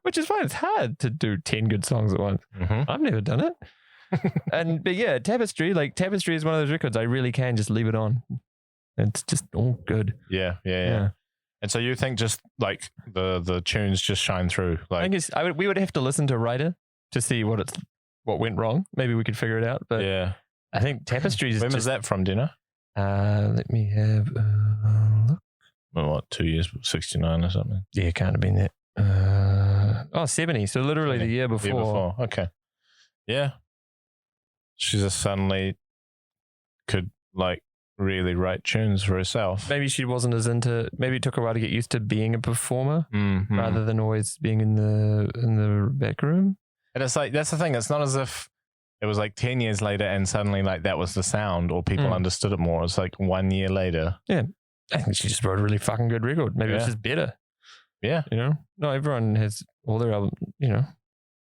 Which is fine. It's hard to do 10 good songs at once. I've never done it. But Tapestry is one of those records I really can just leave it on. It's just all good. Yeah. And so you think just like the tunes just shine through? Like I guess we would have to listen to Writer to see what went wrong. Maybe we could figure it out. But I think Tapestry is. When was that from, Dinner? Let me have a look. Well, what, 2 years, 69 or something? Yeah, it can't have been that. 70. So literally 70. the year before. Okay. Yeah. She just suddenly could like really write tunes for herself. Maybe she wasn't as into. Maybe it took a while to get used to being a performer rather than always being in the back room. And it's like that's the thing. It's not as if it was like 10 years later and suddenly like that was the sound or people understood it more. It's like 1 year later. Yeah, I think she just wrote a really fucking good record. Maybe it's just better. Yeah, you know, not everyone has all their albums. You know,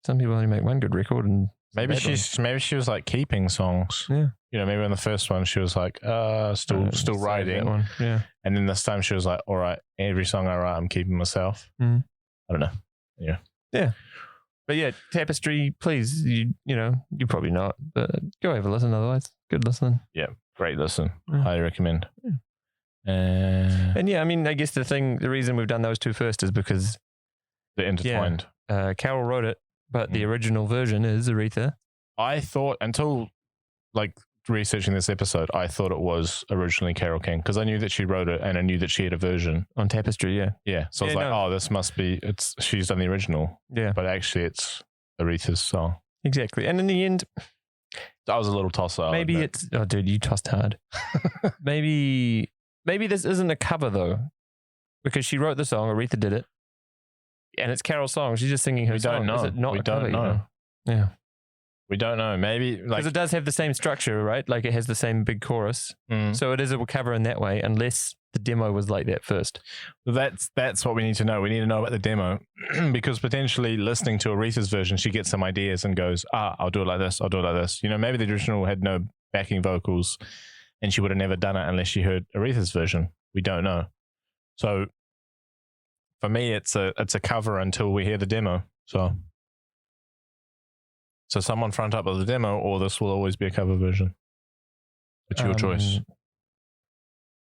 some people only make one good record and. Maybe she was like keeping songs. Yeah. You know, maybe on the first one she was like, still writing. One. Yeah. And then this time she was like, all right, every song I write, I'm keeping myself. I don't know. Yeah. Yeah. But yeah, Tapestry, please, you probably not, but go have a listen otherwise. Good listening. Yeah. Great listen. Highly recommend. Yeah. And I mean, I guess the reason we've done those 2 first is because they're intertwined. Carole wrote it. But the original version is Aretha. I thought, until like researching this episode, I thought it was originally Carole King because I knew that she wrote it and I knew that she had a version. On Tapestry, yeah. Yeah. So I was like, this must be, she's done the original. Yeah. But actually it's Aretha's song. Exactly. And in the end, I was a little tosser. Maybe it's... Oh, dude, you tossed hard. Maybe this isn't a cover, though. Because she wrote the song, Aretha did it. And it's Carole's song. She's just singing her song. We don't know. Is it not We a don't cover, know. you know? Yeah. We don't know. Maybe like Because it does have the same structure, right? Like it has the same big chorus. So it is a cover in that way, unless the demo was like that first. that's what we need to know. We need to know about the demo because potentially listening to Aretha's version, she gets some ideas and goes, I'll do it like this. I'll do it like this. You know, maybe the original had no backing vocals and she would have never done it unless she heard Aretha's version. We don't know. So for me, it's a cover until we hear the demo. So someone front up with the demo, or this will always be a cover version. It's your choice.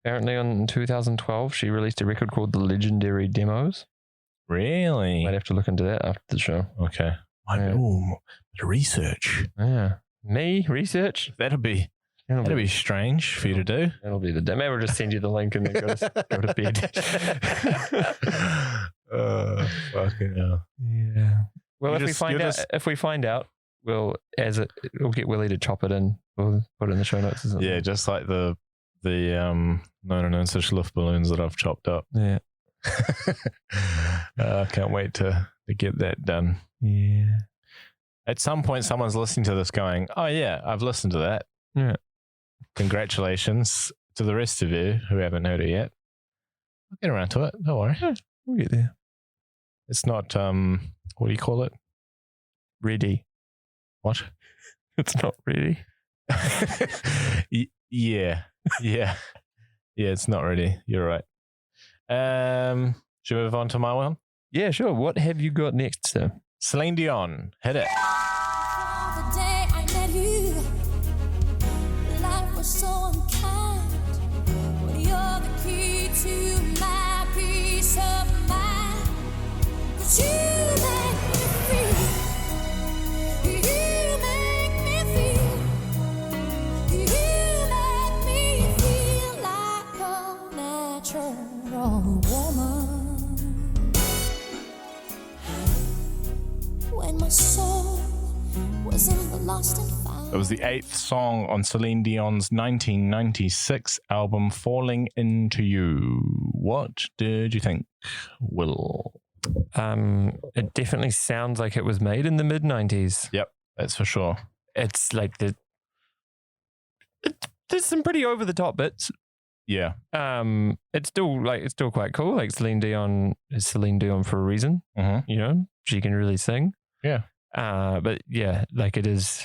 Apparently in 2012, she released a record called The Legendary Demos. Really? Might have to look into that after the show. Okay. Yeah. Ooh, research. Yeah. Me? Research? That'd be strange for you to do. That'll be the demo. Maybe we'll just send you the link and then go to bed. Fucking hell. Yeah. Well, You if we find out, we'll get Willy to chop it in. We'll put it in the show notes. Yeah, just like the 99 Luft balloons that I've chopped up. Yeah. I can't wait to get that done. Yeah. At some point, someone's listening to this going, oh yeah, I've listened to that. Yeah. Congratulations to the rest of you who haven't heard it yet. I'll get around to it. Don't worry. Yeah, we'll get there. It's not, what do you call it? Ready. What? It's not ready. Yeah. It's not ready. You're right. Should we move on to my one? Yeah, sure. What have you got next, sir? Celine Dion. Hit it. The day I met you, life was so unkind. But you're the key to my peace of mind. 'Cause you make me feel. You make me feel. You make me feel like a natural woman. When my soul was in the lost and found. It was the 8th song on Celine Dion's 1996 album, Falling Into You. What did you think, Will? It definitely sounds like it was made in the mid-90s. Yep, that's for sure. It's like there's some pretty over-the-top bits. Yeah. It's still quite cool. Like Celine Dion is Celine Dion for a reason. Mm-hmm. You know, she can really sing. Yeah. But yeah, like it is,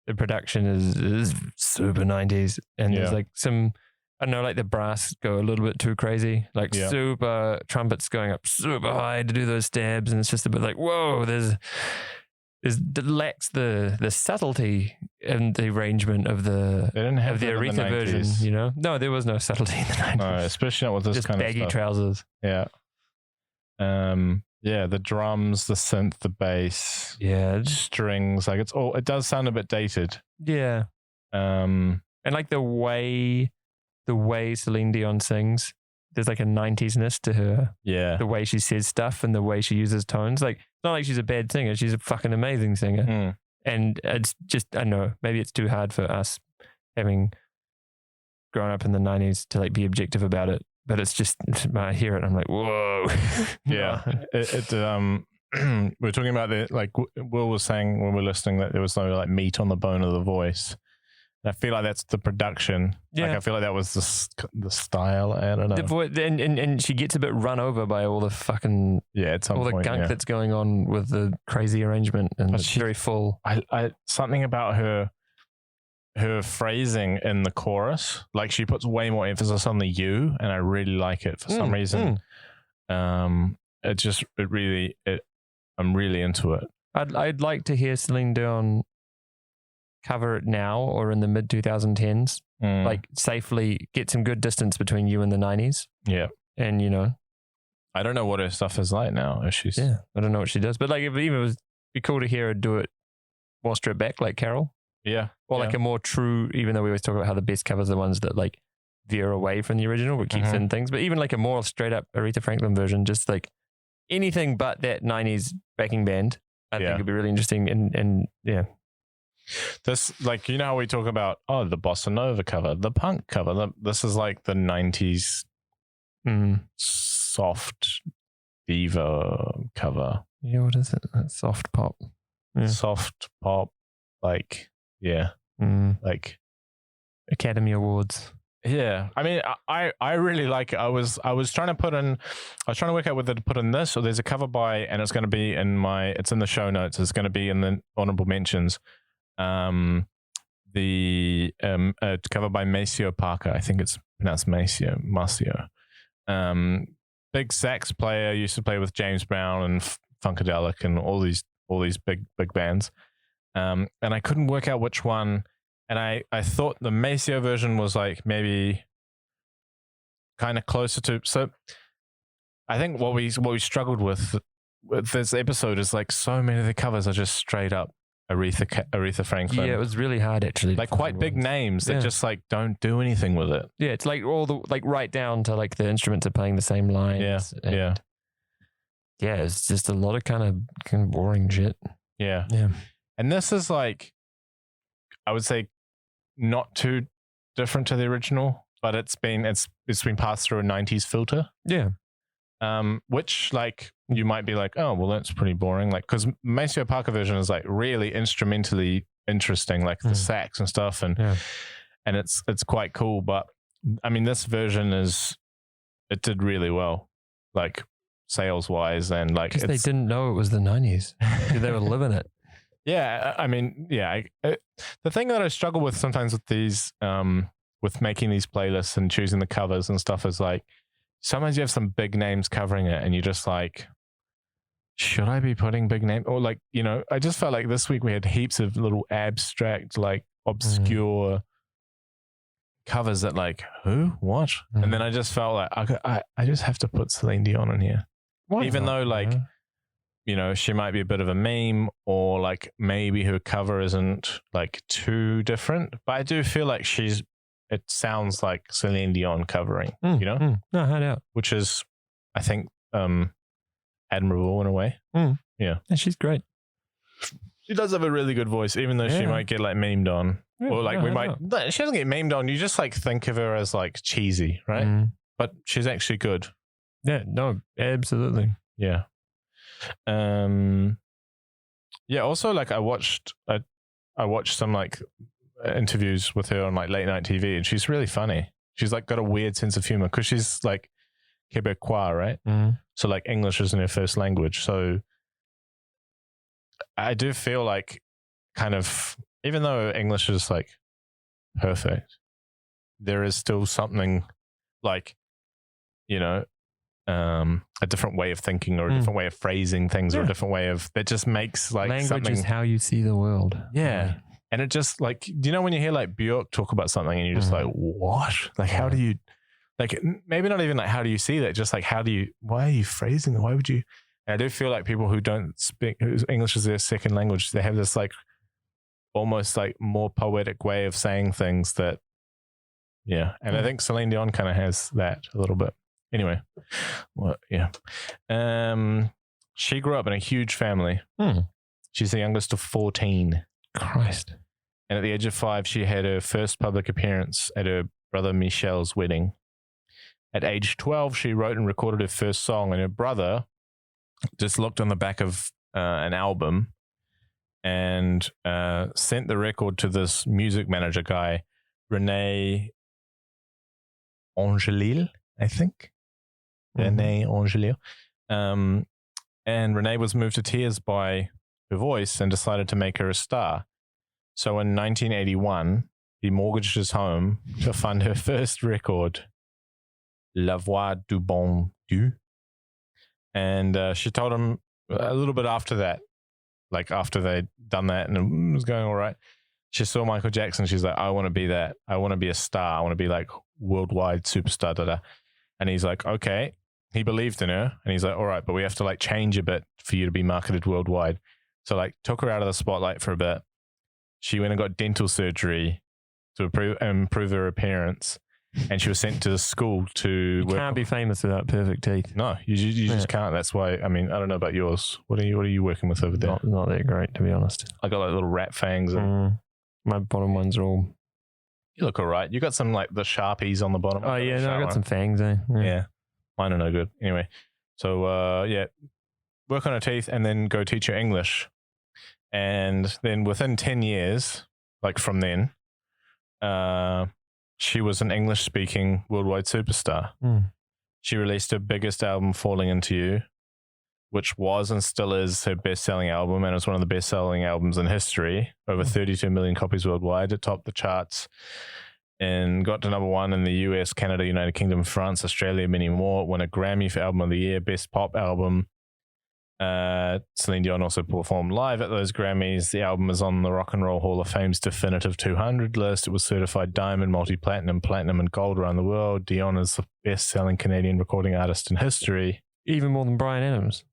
the production is super 90s, and there's like some, I don't know, like the brass go a little bit too crazy, like super trumpets going up super high to do those stabs, and it's just a bit like, whoa, it lacks the subtlety and the arrangement of the Aretha version, you know? No, there was no subtlety in the 90s. No, especially not with this just kind of baggy stuff. trousers. Yeah. Yeah, the drums, the synth, the bass, strings, like it does sound a bit dated. Yeah. And like the way Celine Dion sings, there's like a 90s-ness to her. Yeah. The way she says stuff and the way she uses tones. Like, it's not like she's a bad singer. She's a fucking amazing singer. And it's just, I don't know, maybe it's too hard for us having grown up in the 90s to like be objective about it. But it's just, I hear it, I'm like, whoa. Yeah. We're talking about like Will was saying when we were listening that there was no like meat on the bone of the voice. And I feel like that's the production. Yeah. Like I feel like that was the style. I don't know. The voice, and she gets a bit run over by all the fucking, at some all point, the gunk that's going on with the crazy arrangement, and it's very full. I something about her phrasing in the chorus, like she puts way more emphasis on the you, and I really like it for some reason. I'm really into it. I'd like to hear Celine Dion cover it now or in the mid 2010s, like safely get some good distance between you and the 90s. Yeah. And you know, I don't know what her stuff is like now. If she's I don't know what she does, but like if even it was be cool to hear her do it more stripped back like Carole. Yeah. Or like a more true, even though we always talk about how the best covers are the ones that like veer away from the original but keeps in things, but even like a more straight up Aretha Franklin version, just like anything but that 90s backing band, I think would be really interesting. And yeah. This, like, you know how we talk about, the bossa nova cover, the punk cover. This is like the 90s soft diva cover. Yeah, what is it? That's soft pop. Yeah. Soft pop, like, yeah. Like Academy Awards. Yeah, I mean, I really like it. I was trying to work out whether to put in this, or there's a cover by, and it's going to be it's in the show notes. It's going to be in the honorable mentions. The cover by Maceo Parker. I think it's pronounced Maceo. Big sax player, used to play with James Brown and Funkadelic and all these big bands. And I couldn't work out which one. And I thought the Maceo version was like maybe kind of closer to. So I think what we struggled with this episode is like so many of the covers are just straight up Aretha Franklin. Yeah, it was really hard actually. Like quite big names that just like don't do anything with it. Yeah, it's like all the right down to like the instruments are playing the same lines. Yeah. Yeah, it's just a lot of kind of boring shit. Yeah. Yeah. And this is like, I would say, not too different to the original, but it's been passed through a 90s filter. Yeah. Which like you might be like, oh well, that's pretty boring. Like, because Maceo Parker version is like really instrumentally interesting, like the sax and stuff, and it's quite cool. But I mean, this version it did really well, like sales wise, and like because they didn't know it was the 90s. They were living it. Yeah, I mean, yeah. The thing that I struggle with sometimes with these, with making these playlists and choosing the covers and stuff is like, sometimes you have some big names covering it and you're just like, should I be putting big name? Or like, you know, I just felt like this week we had heaps of little abstract, like obscure covers that like, who, what? And then I just felt like, I just have to put Celine Dion in here. Even though like, you know, she might be a bit of a meme, or like maybe her cover isn't like too different, but I do feel like it sounds like Celine Dion covering, you know? No, I doubt. Which is, I think, admirable in a way. Yeah. And she's great. She does have a really good voice, even though she might get like memed on. Or like she doesn't get memed on. You just like think of her as like cheesy, right? But she's actually good. Yeah, no, absolutely. Yeah. Also like I watched some like interviews with her on like late night TV, and she's really funny. She's like got a weird sense of humor because she's like Quebecois, right? So like English isn't her first language. So I do feel like kind of, even though English is like perfect, there is still something like, you know, a different way of thinking, or a different way of phrasing things, or a different way of, that just makes like language something. is how you see the world. Yeah. And it just like, do you know when you hear like Björk talk about something and you're just like, what? Like, how do you, like, maybe not even like, how do you see that? Just like, why are you phrasing it? Why would you? And I do feel like people who don't speak, whose English is their second language, they have this like almost like more poetic way of saying things that, yeah. And I think Celine Dion kind of has that a little bit. Anyway, she grew up in a huge family. She's the youngest of 14. Christ. And at the age of 5, she had her first public appearance at her brother Michel's wedding. At age 12, she wrote and recorded her first song, and her brother just looked on the back of an album and sent the record to this music manager guy, René Angelil, I think. René Angelil. And René was moved to tears by her voice and decided to make her a star. So in 1981, he mortgaged his home to fund her first record, La Voix du Bon Dieu. And she told him a little bit after that, like after they'd done that and it was going all right, she saw Michael Jackson. She's like, I want to be that. I want to be a star. I want to be like worldwide superstar. Da, da. And he's like, okay. He believed in her and he's like, all right, but we have to like change a bit for you to be marketed worldwide. So like took her out of the spotlight for a bit. She went and got dental surgery to improve her appearance. and she was sent to school to You work. can't be famous without perfect teeth. No, you just can't. That's why. I mean, I don't know about yours. What are you working with over there? Not that great, to be honest. I got like little rat fangs. And My bottom ones are all. You look all right. You got some like the Sharpies on the bottom. Oh yeah, no, I got some fangs. Yeah, mine are no good. Anyway, so yeah, work on her teeth and then go teach her English, and then within 10 years, like from then, she was an English-speaking worldwide superstar. She released her biggest album, Falling Into You, which was and still is her best-selling album, and it's one of the best-selling albums in history. Over 32 million copies worldwide. It topped the charts and got to number 1 in the US, Canada, United Kingdom, France, Australia, many more. It won a Grammy for Album of the Year, Best Pop Album. Celine Dion also performed live at those Grammys. The album is on the Rock and Roll Hall of Fame's Definitive 200 list. It was certified diamond, multi-platinum, platinum, and gold around the world. Dion is the best-selling Canadian recording artist in history. Even more than Bryan Adams.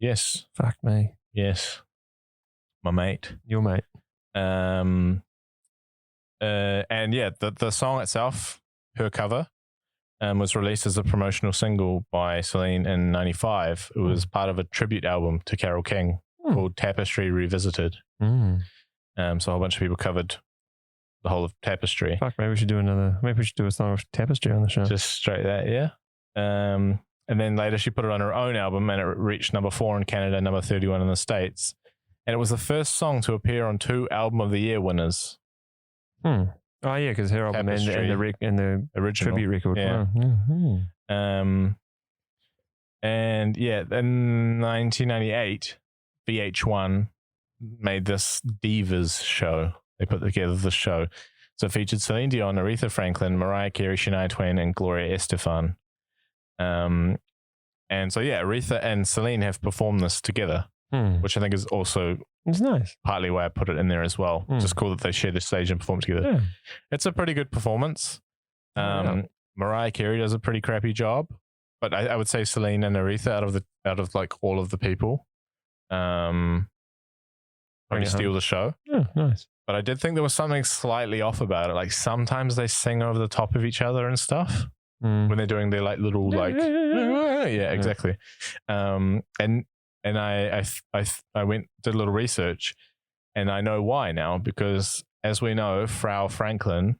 Yes. Fuck me. Yes. My mate. Your mate. And yeah, the song itself, her cover, was released as a promotional single by Celine in 95. It was part of a tribute album to Carole King called Tapestry Revisited. So a whole bunch of people covered the whole of Tapestry. Fuck, maybe we should do a song of Tapestry on the show. Just straight that, yeah. And then later she put it on her own album and it reached number 4 in Canada, number 31 in the States. And it was the first song to appear on 2 Album of the Year winners. Oh yeah, because her album and the original tribute record. Yeah. And yeah, in 1998, VH1 made this Divas show. They put together the show. So it featured Celine Dion, Aretha Franklin, Mariah Carey, Shania Twain, and Gloria Estefan. And so yeah, Aretha and Celine have performed this together, which I think is also it's nice. Partly why I put it in there as well. Just cool that they share the stage and perform together. Yeah. It's a pretty good performance. Mariah Carey does a pretty crappy job, but I would say Celine and Aretha out of like all of the people, probably steal the show. Yeah, nice. But I did think there was something slightly off about it. Like sometimes they sing over the top of each other and stuff when they're doing their like little like yeah, exactly. And I went did a little research, and I know why now, because as we know, Frau Franklin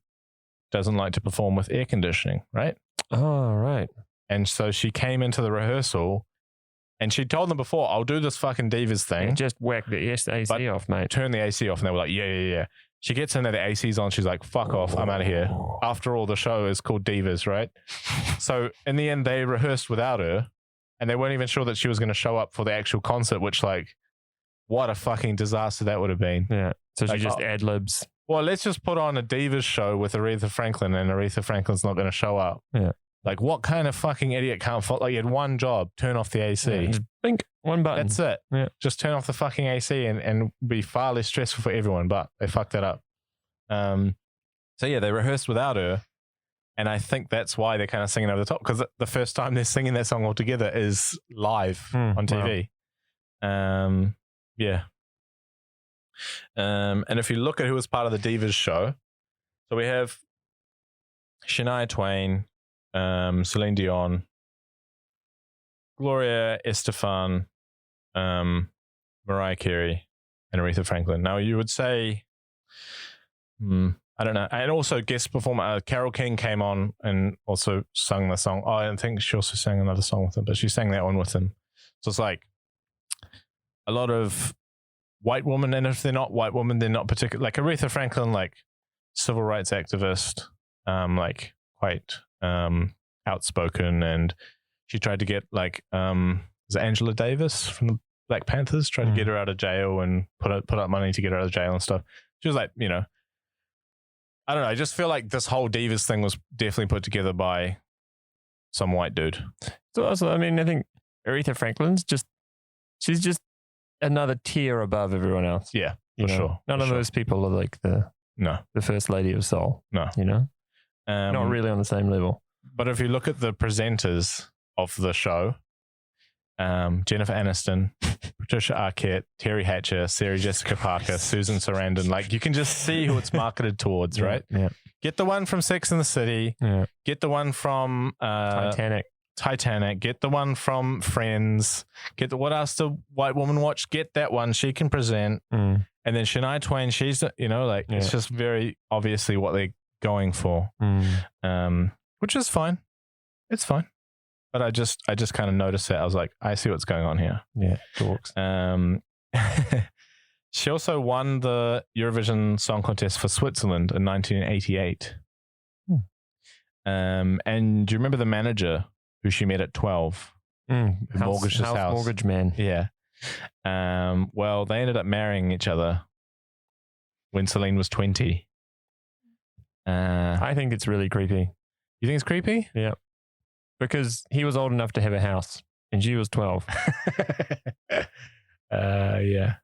doesn't like to perform with air conditioning, right? Oh, right. And so she came into the rehearsal, and she told them before, "I'll do this fucking Divas thing." Yeah, just whack the AC off, mate. Turn the AC off, and they were like, "Yeah." She gets in there, the AC's on. She's like, "Fuck off, I'm out of here." After all, the show is called Divas, right? So in the end, they rehearsed without her. And they weren't even sure that she was going to show up for the actual concert, which, like, what a fucking disaster that would have been. Yeah. So she like, just ad-libs. Well, let's just put on a Divas show with Aretha Franklin, and Aretha Franklin's not going to show up. Yeah. Like, what kind of fucking idiot can't fall? Like, you had one job, turn off the AC. Yeah, just blink, one button. That's it. Yeah. Just turn off the fucking AC and be far less stressful for everyone, but they fucked that up. So, yeah, they rehearsed without her. And I think that's why they're kind of singing over the top, because the first time they're singing that song all together is live on TV. Wow. Yeah. And if you look at who was part of the Divas show, so we have Shania Twain, Celine Dion, Gloria Estefan, Mariah Carey, and Aretha Franklin. Now you would say, I don't know. And also guest performer Carole King came on and also sung the song. Oh, I don't think she also sang another song with him, but she sang that one with him. So it's like a lot of white women, and if they're not white women, they're not particular. Like Aretha Franklin, like civil rights activist, like quite outspoken, and she tried to get like is it Angela Davis from the Black Panthers, tried to get her out of jail and put up money to get her out of jail and stuff. She was like, you know, I don't know. I just feel like this whole Divas thing was definitely put together by some white dude. So also, I mean, I think Aretha Franklin's she's just another tier above everyone else. Yeah, for sure. None of those people are like the first lady of soul. No, you know, not really on the same level. But if you look at the presenters of the show, Jennifer Aniston, Patricia Arquette, Terry Hatcher, Sarah Jessica Parker, Susan Sarandon. Like, you can just see who it's marketed towards, right? Yeah. Get the one from Sex and the City. Yeah. Get the one from Titanic. Get the one from Friends. Get the what else the white woman watch? Get that one. She can present. And then Shania Twain, she's, it's just very obviously what they're going for, which is fine. It's fine. But I just kind of noticed that. I was like, I see what's going on here. Yeah, talks. She also won the Eurovision Song Contest for Switzerland in 1988. And do you remember the manager who she met at 12? Who mortgaged his house? Mortgage man. Yeah. Well, they ended up marrying each other when Celine was 20. I think it's really creepy. You think it's creepy? Yeah. Because he was old enough to have a house and she was 12. Yeah.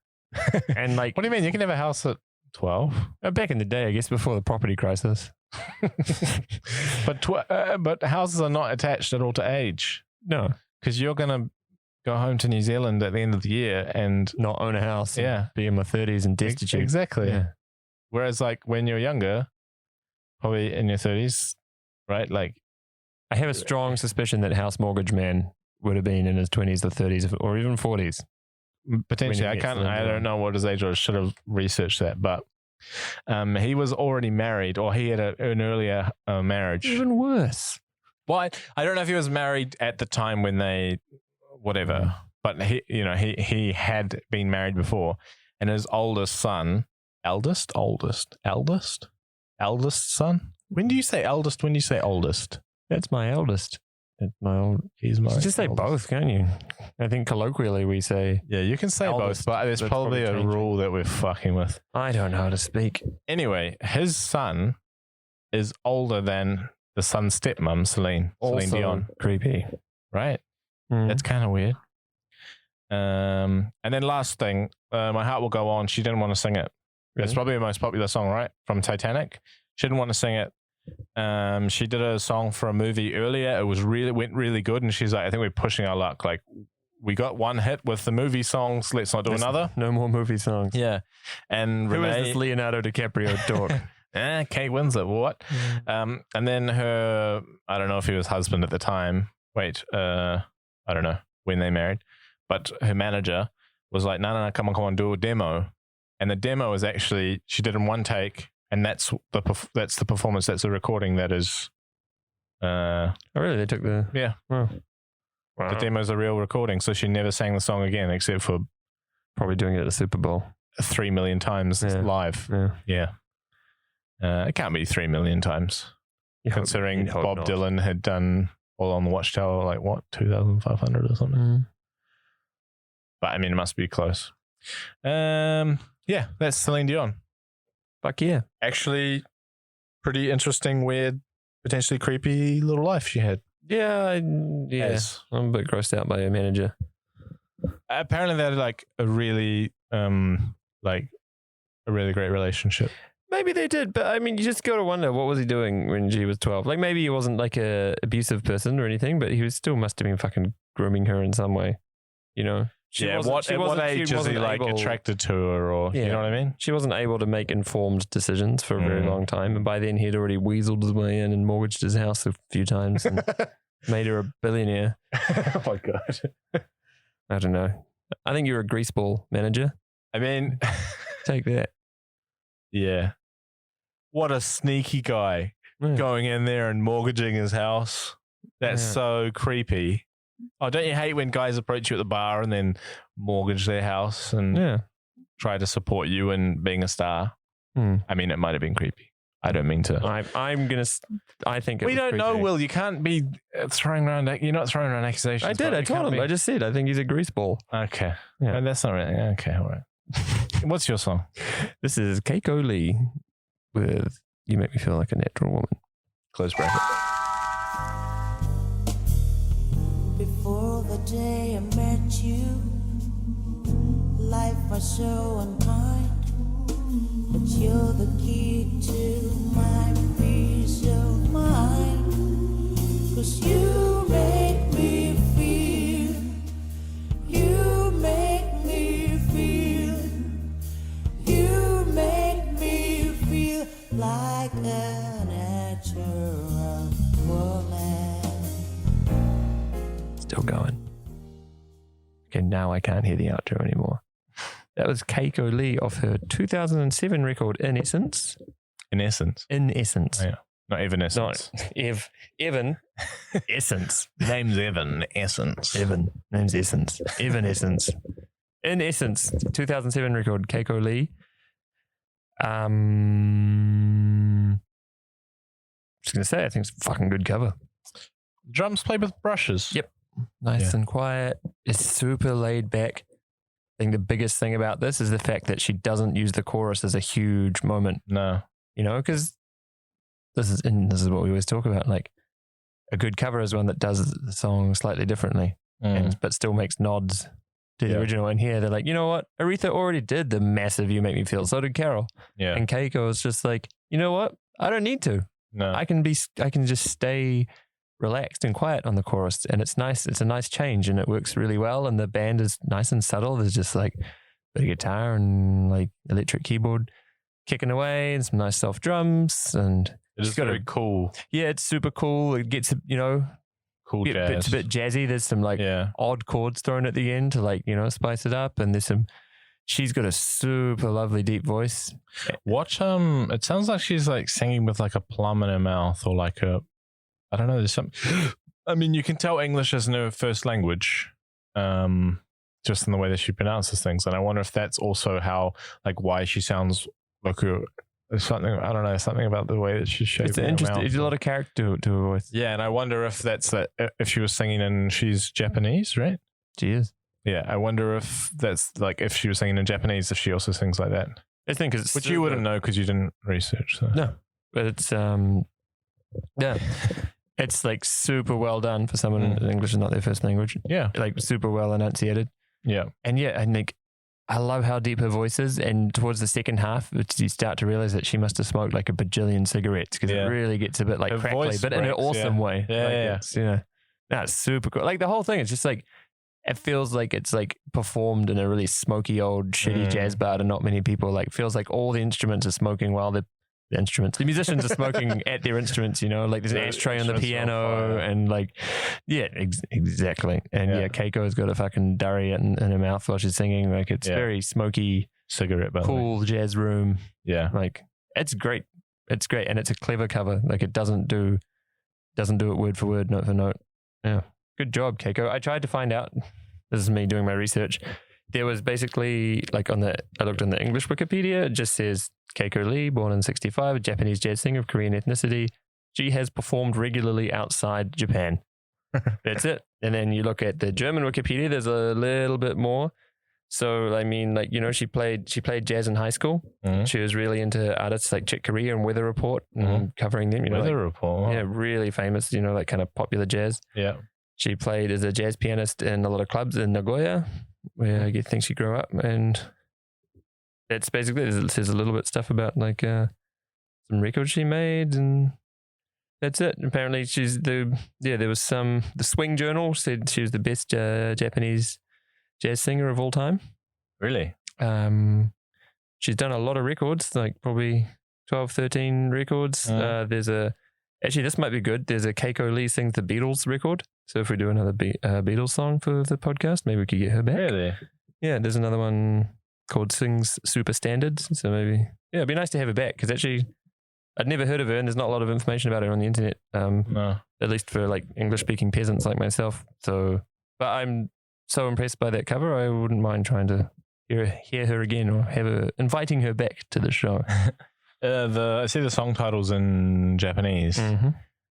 And like, what do you mean? You can have a house at 12? Back in the day, I guess before the property crisis. But houses are not attached at all to age. No. Because you're going to go home to New Zealand at the end of the year and not own a house. Yeah. Be in my 30s and destitute. Exactly. Yeah. Whereas like when you're younger, probably in your 30s, right? Like, I have a strong suspicion that house mortgage man would have been in his 20s or 30s or even 40s. Potentially. I don't know what his age was. Should have researched that. But he was already married, or he had an earlier marriage. Even worse. Well, I don't know if he was married at the time when they, whatever, but he had been married before, and his eldest son. Son? When do you say eldest? When do you say oldest? That's my eldest. That's my old. He's my. Just say both, can't you? I think colloquially we say. Yeah, you can say eldest, both, but there's probably a rule that we're fucking with. I don't know how to speak. Anyway, his son is older than the son's stepmom, Celine Dion. Creepy, right? That's kind of weird. And then last thing, My Heart Will Go On. She didn't want to sing it. Really? It's probably the most popular song, right? From Titanic. She didn't want to sing it. She did a song for a movie earlier. It went really good, and she's like, I think we're pushing our luck. Like, we got one hit with the movie songs. Let's not do another. No more movie songs. Yeah. And who is this Leonardo DiCaprio talk? Kate Winslet. What? And then her, I don't know if he was husband at the time. Wait, I don't know when they married, but her manager was like, no, come on, do a demo. And the demo is actually, she did in one take. And that's the performance. That's the recording. That is. Oh, really? They took the. Yeah. Oh. Wow. The demo's a real recording, so she never sang the song again, except for probably doing it at the Super Bowl 3 million times live. Yeah. It can't be 3 million times, considering Bob Dylan had done All on the Watchtower, like what, 2,500 or something. But I mean, it must be close. Yeah, that's Celine Dion. Fuck yeah. Actually, pretty interesting, weird, potentially creepy little life she had. Yeah. Yes. I'm a bit grossed out by her manager. Apparently they had like a really great relationship. Maybe they did, but I mean, you just got to wonder, what was he doing when she was 12? Like, maybe he wasn't like a abusive person or anything, but he was still must have been fucking grooming her in some way, you know? At what age is he like attracted to her, or you know what I mean? She wasn't able to make informed decisions for a very long time, and by then he'd already weaseled his way in and mortgaged his house a few times and made her a billionaire. Oh my god! I don't know. I think you're a greaseball manager. I mean, take that. Yeah. What a sneaky guy going in there and mortgaging his house. That's so creepy. Oh, don't you hate when guys approach you at the bar and then mortgage their house and try to support you in being a star? I mean, it might have been creepy. I don't mean to. I think we don't know, Will. You can't be throwing around. You're not throwing around accusations. I did. I told him. I just said I think he's a greaseball. Okay. Yeah. And that's not really. Okay. All right. What's your song? This is Keiko Lee with "You Make Me Feel Like a Natural Woman." Close bracket. Before the day I met you, life was so unkind, but you're the key to my peace of mind, 'cause you make me feel, you make me like a natural woman. Still going. Okay, now I can't hear the outro anymore. That was Keiko Lee off her 2007 record, In Essence. In essence. In Essence. Oh, yeah. Not Evanescence. Not Evan. Essence. Name's Evan. Essence. Evan. Name's Essence. Evan Essence. In Essence, 2007 record, Keiko Lee. Just going to say, I think it's a fucking good cover. Drums played with brushes. Yep. Nice and quiet. It's super laid back. I think the biggest thing about this is the fact that she doesn't use the chorus as a huge moment. No. You know, because this is what we always talk about. Like, a good cover is one that does the song slightly differently, but still makes nods to the original. And here they're like, you know what? Aretha already did the massive "You Make Me Feel." So did Carole. Yeah. And Keiko is just like, you know what? I don't need to. No. I can just stay relaxed and quiet on the chorus, and it's nice. It's a nice change, and it works really well. And the band is nice and subtle. There's just like a bit of guitar and like electric keyboard kicking away, and some nice soft drums, and it's very cool. Yeah, it's super cool. It gets, you know, cool jazz. It's a bit jazzy. There's some like odd chords thrown at the end to like, you know, spice it up. And there's some. She's got a super lovely deep voice. Watch it sounds like she's like singing with like a plum in her mouth, or like a, I don't know, there's some, I mean, you can tell English isn't her first language, just in the way that she pronounces things. And I wonder if that's also how, like, why she sounds like something, I don't know, something about the way that she's shaping. It's interesting. There's a lot of character to her voice. Yeah, and I wonder if that's that, if she was singing and she's Japanese, right? She is. Yeah, I wonder if that's like, if she was singing in Japanese, if she also sings like that. I think it's which you wouldn't know because you didn't research. So. No, but it's yeah, it's like super well done for someone English is not their first language. Yeah, like super well enunciated. Yeah, and yeah, I think I love how deep her voice is. And towards the second half, you start to realize that she must have smoked like a bajillion cigarettes, because it really gets a bit like her crackly, but in an awesome way. Yeah, like yeah. It's, you know, that's super cool. Like the whole thing is just like, it feels like it's like performed in a really smoky old shitty jazz bar, and not many people, like, feels like all the instruments are smoking while the musicians are smoking at their instruments, you know, like there's an ashtray on the piano and like, yeah, exactly. And yeah, Keiko's got a fucking durry in her mouth while she's singing. Like it's very smoky, cigarette, cool jazz room. Yeah. Like it's great. It's great. And it's a clever cover. Like it doesn't do it word for word, note for note. Yeah. Good job, Keiko. I tried to find out, this is me doing my research. There was basically like I looked on the English Wikipedia, it just says Keiko Lee, born in 1965, a Japanese jazz singer of Korean ethnicity. She has performed regularly outside Japan. That's it. And then you look at the German Wikipedia, there's a little bit more. So, I mean, like, you know, she played jazz in high school. She was really into artists like Chick Corea and Weather Report and covering them. You know, Weather Report. Wow. Yeah, really famous, you know, like kind of popular jazz. Yeah. She played as a jazz pianist in a lot of clubs in Nagoya, where I think she grew up. And that's basically, it says a little bit stuff about like some records she made, and that's it. Apparently there was the Swing Journal said she was the best Japanese jazz singer of all time. Really? She's done a lot of records, like probably 12, 13 records. Actually, this might be good. There's a Keiko Lee Sings the Beatles record. So if we do another Beatles song for the podcast, maybe we could get her back. Really? Yeah, there's another one called Sings Super Standards. So maybe, yeah, it'd be nice to have her back, because actually I'd never heard of her and there's not a lot of information about her on the internet. No. At least for like English-speaking peasants like myself. So, but I'm so impressed by that cover, I wouldn't mind trying to hear her again, or inviting her back to the show. I see the song titles in Japanese,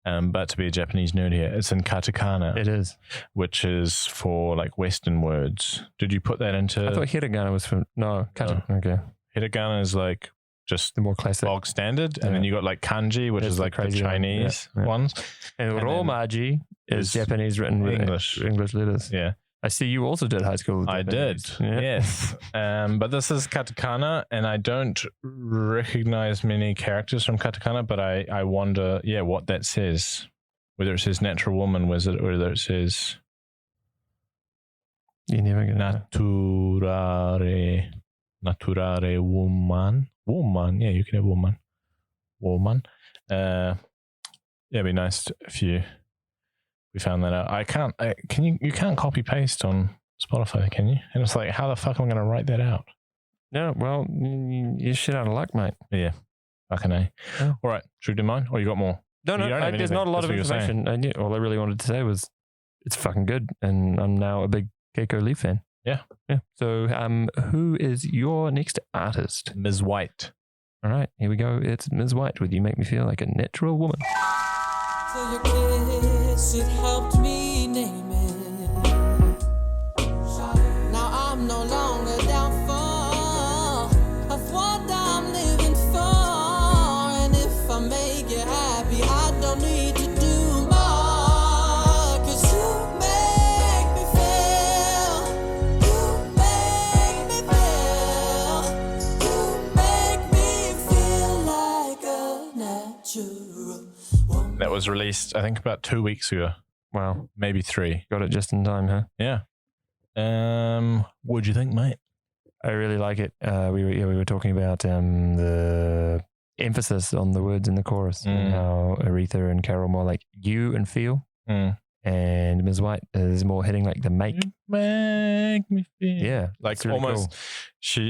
but to be a Japanese nerd here, it's in katakana. It is, which is for like Western words. Did you put that into? I thought hiragana was for Okay, hiragana is like just the more classic, bog standard, and then you got like kanji, which is like the Chinese ones, and romaji is Japanese written with English letters. Yeah. I see you also did high school. I did, yes. But this is katakana, and I don't recognize many characters from katakana, but I wonder, what that says. Whether it says natural woman, whether it says you're never gonna naturare woman. Woman, yeah, you can have woman. woman. It'd be nice if we found that out. You can't copy paste on Spotify, can you? And it's like, how the fuck am I going to write that out? No, well, you're shit out of luck, mate. Yeah. Fucking A. Yeah. All right. Should we do mine? Or you got more? No, there's not a lot of information. All I really wanted to say was it's fucking good. And I'm now a big Keiko Lee fan. Yeah. Yeah. So who is your next artist? Ms. White. All right. Here we go. It's Ms. White with You Make Me Feel Like a Natural Woman. So your kiss, it helped me name it. Now I'm no longer doubtful of what I'm living for. And if I make you happy, I don't need to do more. 'Cause you make me feel, you make me feel, you make me feel like a natural woman. That was released, I think, about 2 weeks ago. Wow. Maybe 3. Got it just in time, huh? Yeah. What'd you think, mate? I really like it. We were talking about the emphasis on the words in the chorus and how Aretha and Carole more like you and feel, and Ms. White is more hitting like the make. You make me feel. Yeah, Like it's really almost, cool.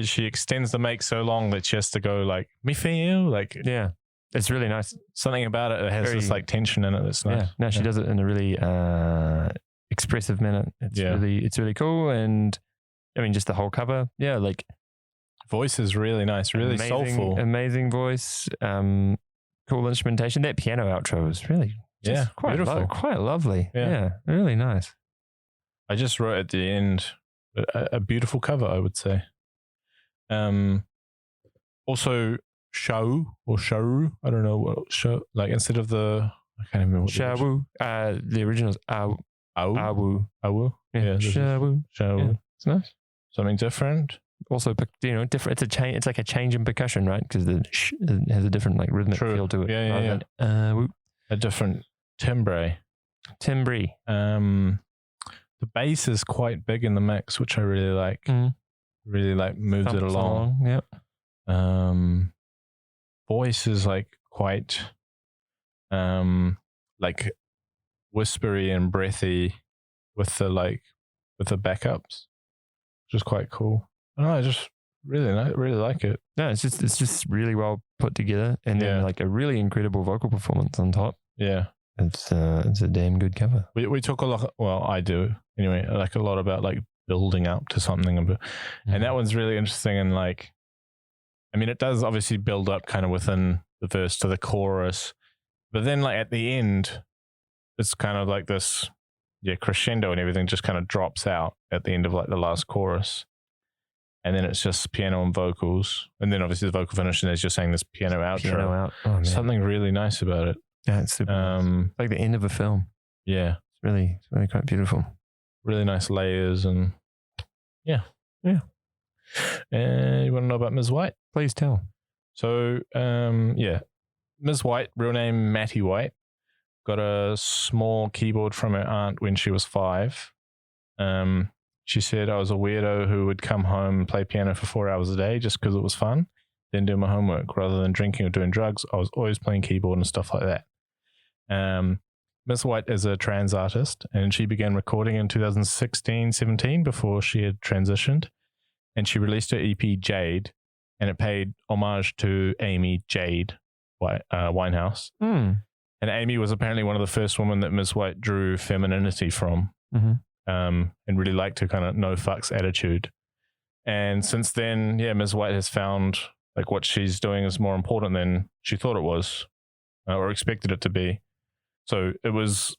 she extends the make so long that she has to go like me feel like Yeah, it's really nice. something about it. It has Very- this like tension in it. That's nice. Yeah, no, she does it in a really expressive manner. It's Yeah. really cool, and I mean just the whole cover. Yeah, like Voice is really nice, really amazing, soulful. amazing voice. Cool instrumentation. That piano outro is really just quite beautiful. quite lovely. Yeah. Yeah, really nice. I just wrote at the end a beautiful cover, I would say. Also show, I don't know what show, like instead of the, I can't even remember what Shawu. The original is Awu. Awu. Yeah, this is Shawu. show. Yeah. It's nice. Something different. Also, different. It's a change. It's like a change in percussion, right? Because the sh has a different like rhythmic True. feel to it. Yeah, rather than, woo. A different timbre. Timbre. The bass is quite big in the mix, which I really like. Really like moves it Thumps along. Yep. Voice is like quite like whispery and breathy with the backups, which is quite cool. I don't know, I just really like it. No, it's just really well put together, and then Yeah. like a really incredible vocal performance on top. Yeah. It's a damn good cover. We talk a lot, well, I do anyway, like a lot about like building up to something, and that one's really interesting. And like, I mean, it does obviously build up kind of within the verse to the chorus, but then like at the end, it's kind of like this, crescendo, and everything just kind of drops out at the end of like the last chorus. And then it's just piano and vocals. And then obviously the vocal finish, and there's just saying this piano outro. Piano out. Oh, man. Something really nice about it. Yeah, it's super. Nice. Like the end of a film. Yeah. It's really quite beautiful. Really nice layers, and yeah. You want to know about Ms. White? Please tell. So, Ms. White, real name Mattie White, got a small keyboard from her aunt when she was 5. She said, I was a weirdo who would come home and play piano for 4 hours a day just because it was fun, then do my homework. Rather than drinking or doing drugs, I was always playing keyboard and stuff like that. Ms. White is a trans artist, and she began recording in 2016-17 before she had transitioned. And she released her EP, Jade, and it paid homage to Amy Jade Winehouse. And Amy was apparently one of the first women that Ms. White drew femininity from. And really liked her kind of no fucks attitude. And since then, Ms. White has found like what she's doing is more important than she thought it was, or expected it to be. So it was,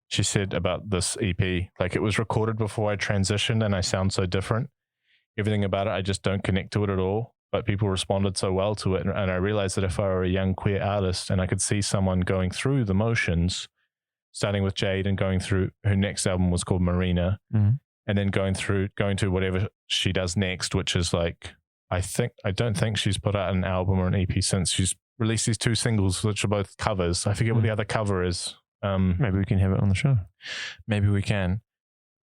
she said about this EP, like it was recorded before I transitioned and I sound so different. Everything about it, I just don't connect to it at all. But people responded so well to it. And I realized that if I were a young queer artist and I could see someone going through the motions, starting with Jade and going through, her next album was called Marina, and then going to whatever she does next, which is like, I don't think she's put out an album or an EP since. She's released these 2 singles, which are both covers. I forget what the other cover is. Maybe we can have it on the show. Maybe we can.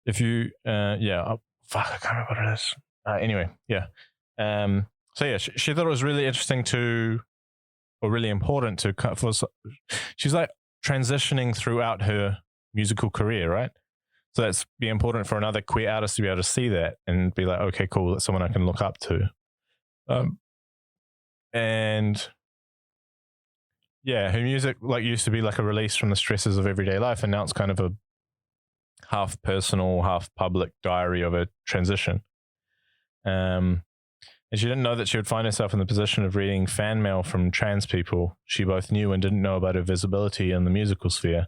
If you, I can't remember what it is. Anyway, yeah. So yeah, she thought it was really interesting to or really important to she's like transitioning throughout her musical career, right? So that's be important for another queer artist to be able to see that and be like, okay, cool, that's someone I can look up to. And yeah, her music like used to be like a release from the stresses of everyday life, and now it's kind of a half personal, half public diary of a transition. And she didn't know that she would find herself in the position of reading fan mail from trans people she both knew and didn't know about her visibility in the musical sphere,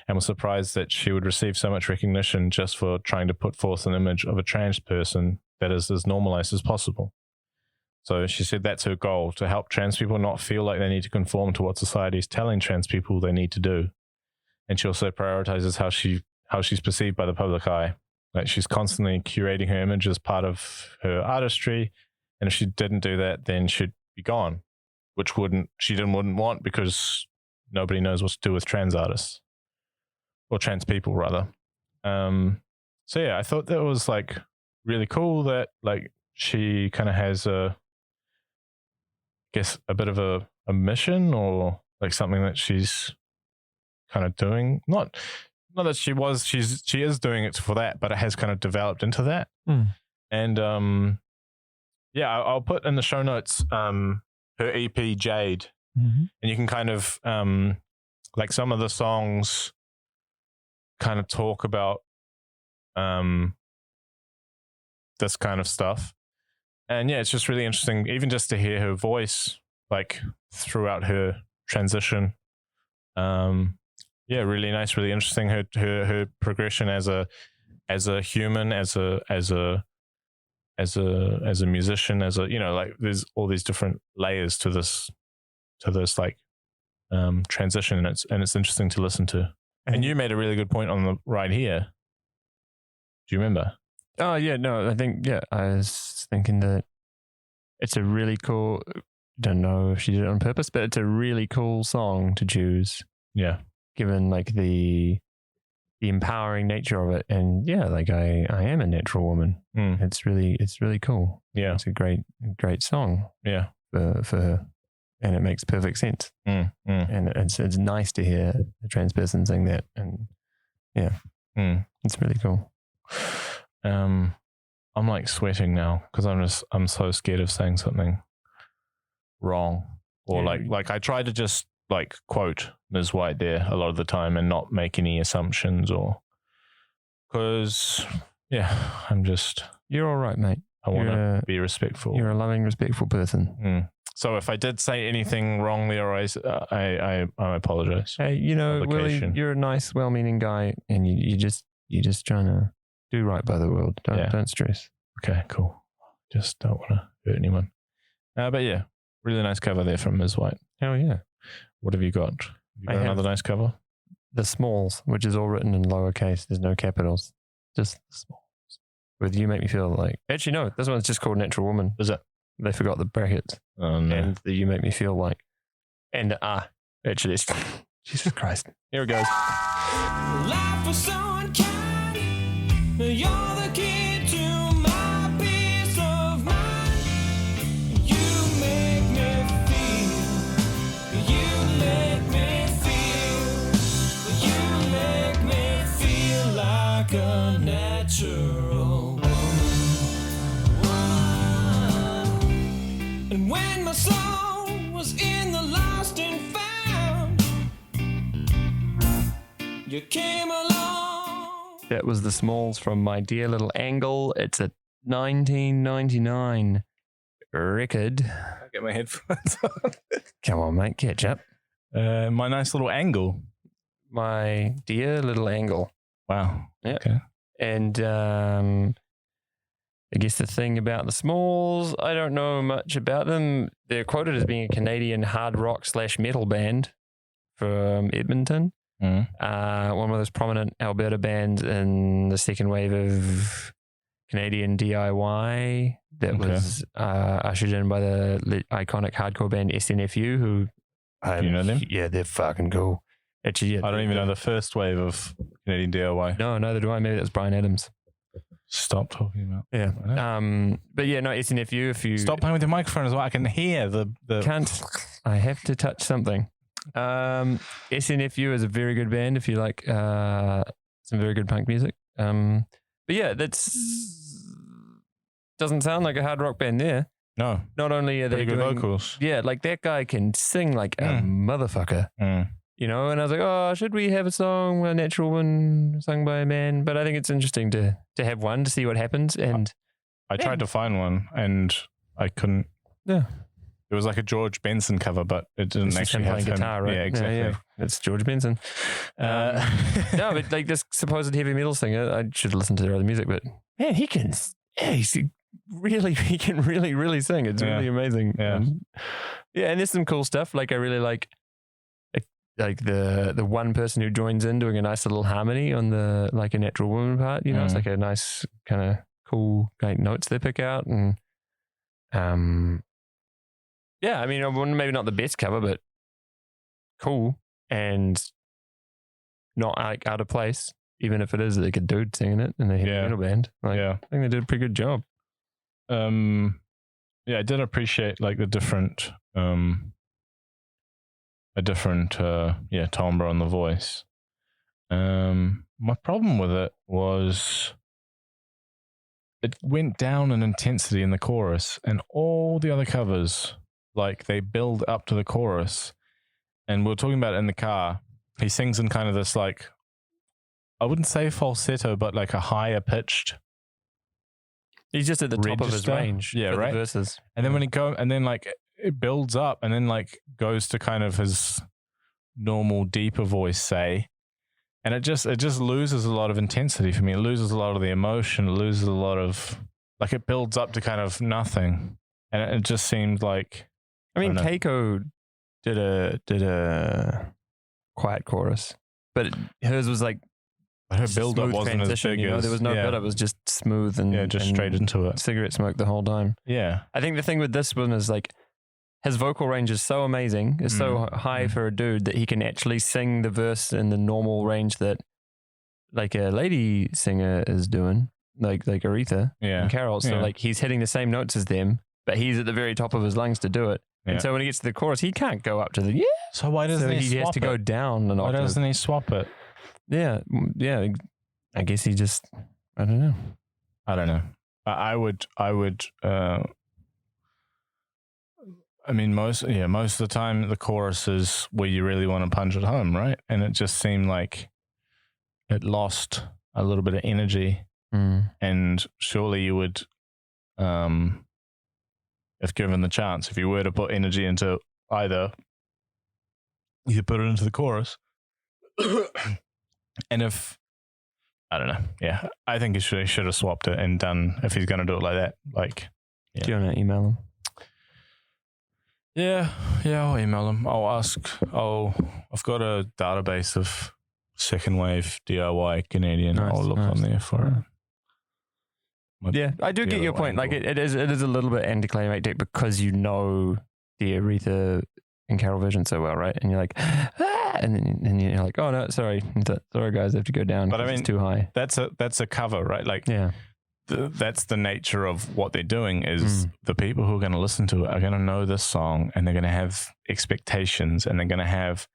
and was surprised that she would receive so much recognition just for trying to put forth an image of a trans person that is as normalized as possible. So she said that's her goal, to help trans people not feel like they need to conform to what society is telling trans people they need to do. And she also prioritizes how she's perceived by the public eye. Like she's constantly curating her image as part of her artistry. And if she didn't do that, then she'd be gone, which she wouldn't want, because nobody knows what to do with trans artists, or trans people rather. So yeah, I thought that was like really cool that like she kind of has a bit of a mission, or like something that she's kind of doing. Not that she is doing it for that, but it has kind of developed into that. And yeah, I'll put in the show notes her EP Jade, and you can kind of like some of the songs kind of talk about this kind of stuff. And yeah, it's just really interesting, even just to hear her voice like throughout her transition. Yeah, really nice, really interesting. Her progression as a human, as a musician, like there's all these different layers to this like transition, and it's interesting to listen to. And you made a really good point on the right here. Do you remember? Oh yeah, no, I think I was thinking that it's a really cool. Don't know if she did it on purpose, but it's a really cool song to choose. Yeah, given like the empowering nature of it, and yeah, like I am a natural woman. It's really cool. Yeah, it's a great song. Yeah, for her, and it makes perfect sense. And it's nice to hear a trans person sing that, and yeah, it's really cool. I'm like sweating now because I'm so scared of saying something wrong, or like I try to just like quote Ms. White there a lot of the time and not make any assumptions, or because you're all right, mate. I want to be respectful. You're a loving, respectful person. So if I did say anything wrong there, I apologize. Hey, Willy, you're a nice, well-meaning guy, and you're just trying to do right by the world. Don't stress. Okay, cool. Just don't want to hurt anyone. But yeah, really nice cover there from Ms. White. Hell yeah. What have you got? You got another nice cover? The Smalls, which is all written in lowercase. There's no capitals. Just the Smalls. With You Make Me Feel Like. Actually, no, this one's just called Natural Woman. Is it? They forgot the brackets. Oh, no. And the You Make Me Feel Like. And the Actually, it's Jesus Christ. Here it goes. Life was so unkind. You're the key to my peace of mind. You make me feel. You make me feel. You make me feel like a natural woman. And when my soul was in the lost and found, you came along. That was the Smalls from My Dear Little Angle. It's a 1999 record. I'll get my headphones on. Come on, mate, catch up. My nice little angle. My Dear Little Angle. Wow. Yeah. Okay. And I guess the thing about the Smalls, I don't know much about them. They're quoted as being a Canadian hard rock / metal band from Edmonton. One of those prominent Alberta bands in the second wave of Canadian DIY that was ushered in by the iconic hardcore band SNFU, who do you know them? Yeah, they're fucking cool. Actually, I don't even know the first wave of Canadian DIY. No, neither do I. Maybe that's Bryan Adams. Stop talking about. Yeah. But yeah, no, SNFU. If you stop playing with the microphone as well, I can hear the. I have to touch something. SNFU is a very good band if you like some very good punk music. But yeah, doesn't sound like a hard rock band there. No. Not only are they Pretty good doing, vocals. yeah, like that guy can sing like a motherfucker. You know, and I was like, oh, should we have a song, a natural one sung by a man? But I think it's interesting to have one to see what happens. And I tried to find one and I couldn't. Yeah. It was like a George Benson cover, but it didn't It's actually him have playing him. guitar, right? Yeah, exactly. Yeah. It's George Benson. No, but like this supposed heavy metal singer, I should listen to their other music, but man, he can really sing. It's really amazing. Yeah. And there's some cool stuff. Like I really like the one person who joins in doing a nice little harmony on the like a natural woman part, you know, it's like a nice kind of cool like notes they pick out. And yeah, I mean, maybe not the best cover, but cool and not like out of place, even if it is like a dude singing it in a heavy metal band. Like, I think they did a pretty good job. Yeah, I did appreciate like the different timbre on the voice. My problem with it was it went down in intensity in the chorus, and all the other covers, like they build up to the chorus. And we were talking about it in the car. He sings in kind of this like, I wouldn't say falsetto, but like a higher pitched. He's just at the top of his range. Yeah, for right. The verses. And then when he and then like it builds up and then like goes to kind of his normal deeper voice, say, and it just loses a lot of intensity for me. It loses a lot of the emotion. It loses a lot of like it builds up to kind of nothing, and it just seemed like. I mean, Keiko did a quiet chorus, but hers was like her build up wasn't as big, you know? There was no build up. It was just smooth and just straight into it. Cigarette smoke the whole time. Yeah, I think the thing with this one is like his vocal range is so amazing, it's so high for a dude that he can actually sing the verse in the normal range that like a lady singer is doing, like Aretha and Carole. So like he's hitting the same notes as them, but he's at the very top of his lungs to do it. And so when he gets to the chorus, he can't go up to the So why doesn't he swap it? He has to go down an octave. Why doesn't he swap it? Yeah. I guess he just, I don't know. I would. I mean, most of the time the chorus is where you really want to punch it home, right? And it just seemed like it lost a little bit of energy. And surely you would, if given the chance, if you were to put energy into either, you put it into the chorus. And if, I don't know. Yeah. I think he should have swapped it and done, if he's going to do it like that. Like, Do you want to email him? Yeah, I'll email him. I'll ask. I've got a database of second wave DIY Canadian. I'll look on there for it. I do get your point. Like it is a little bit anticlimactic because you know the Aretha and Carole version so well, right? And you're like, and you're like, oh no, sorry guys, I have to go down. But I mean, it's too high. That's a cover, right? Like, that's the nature of what they're doing. Is the people who are going to listen to it are going to know this song, and they're going to have expectations, and they're going to have.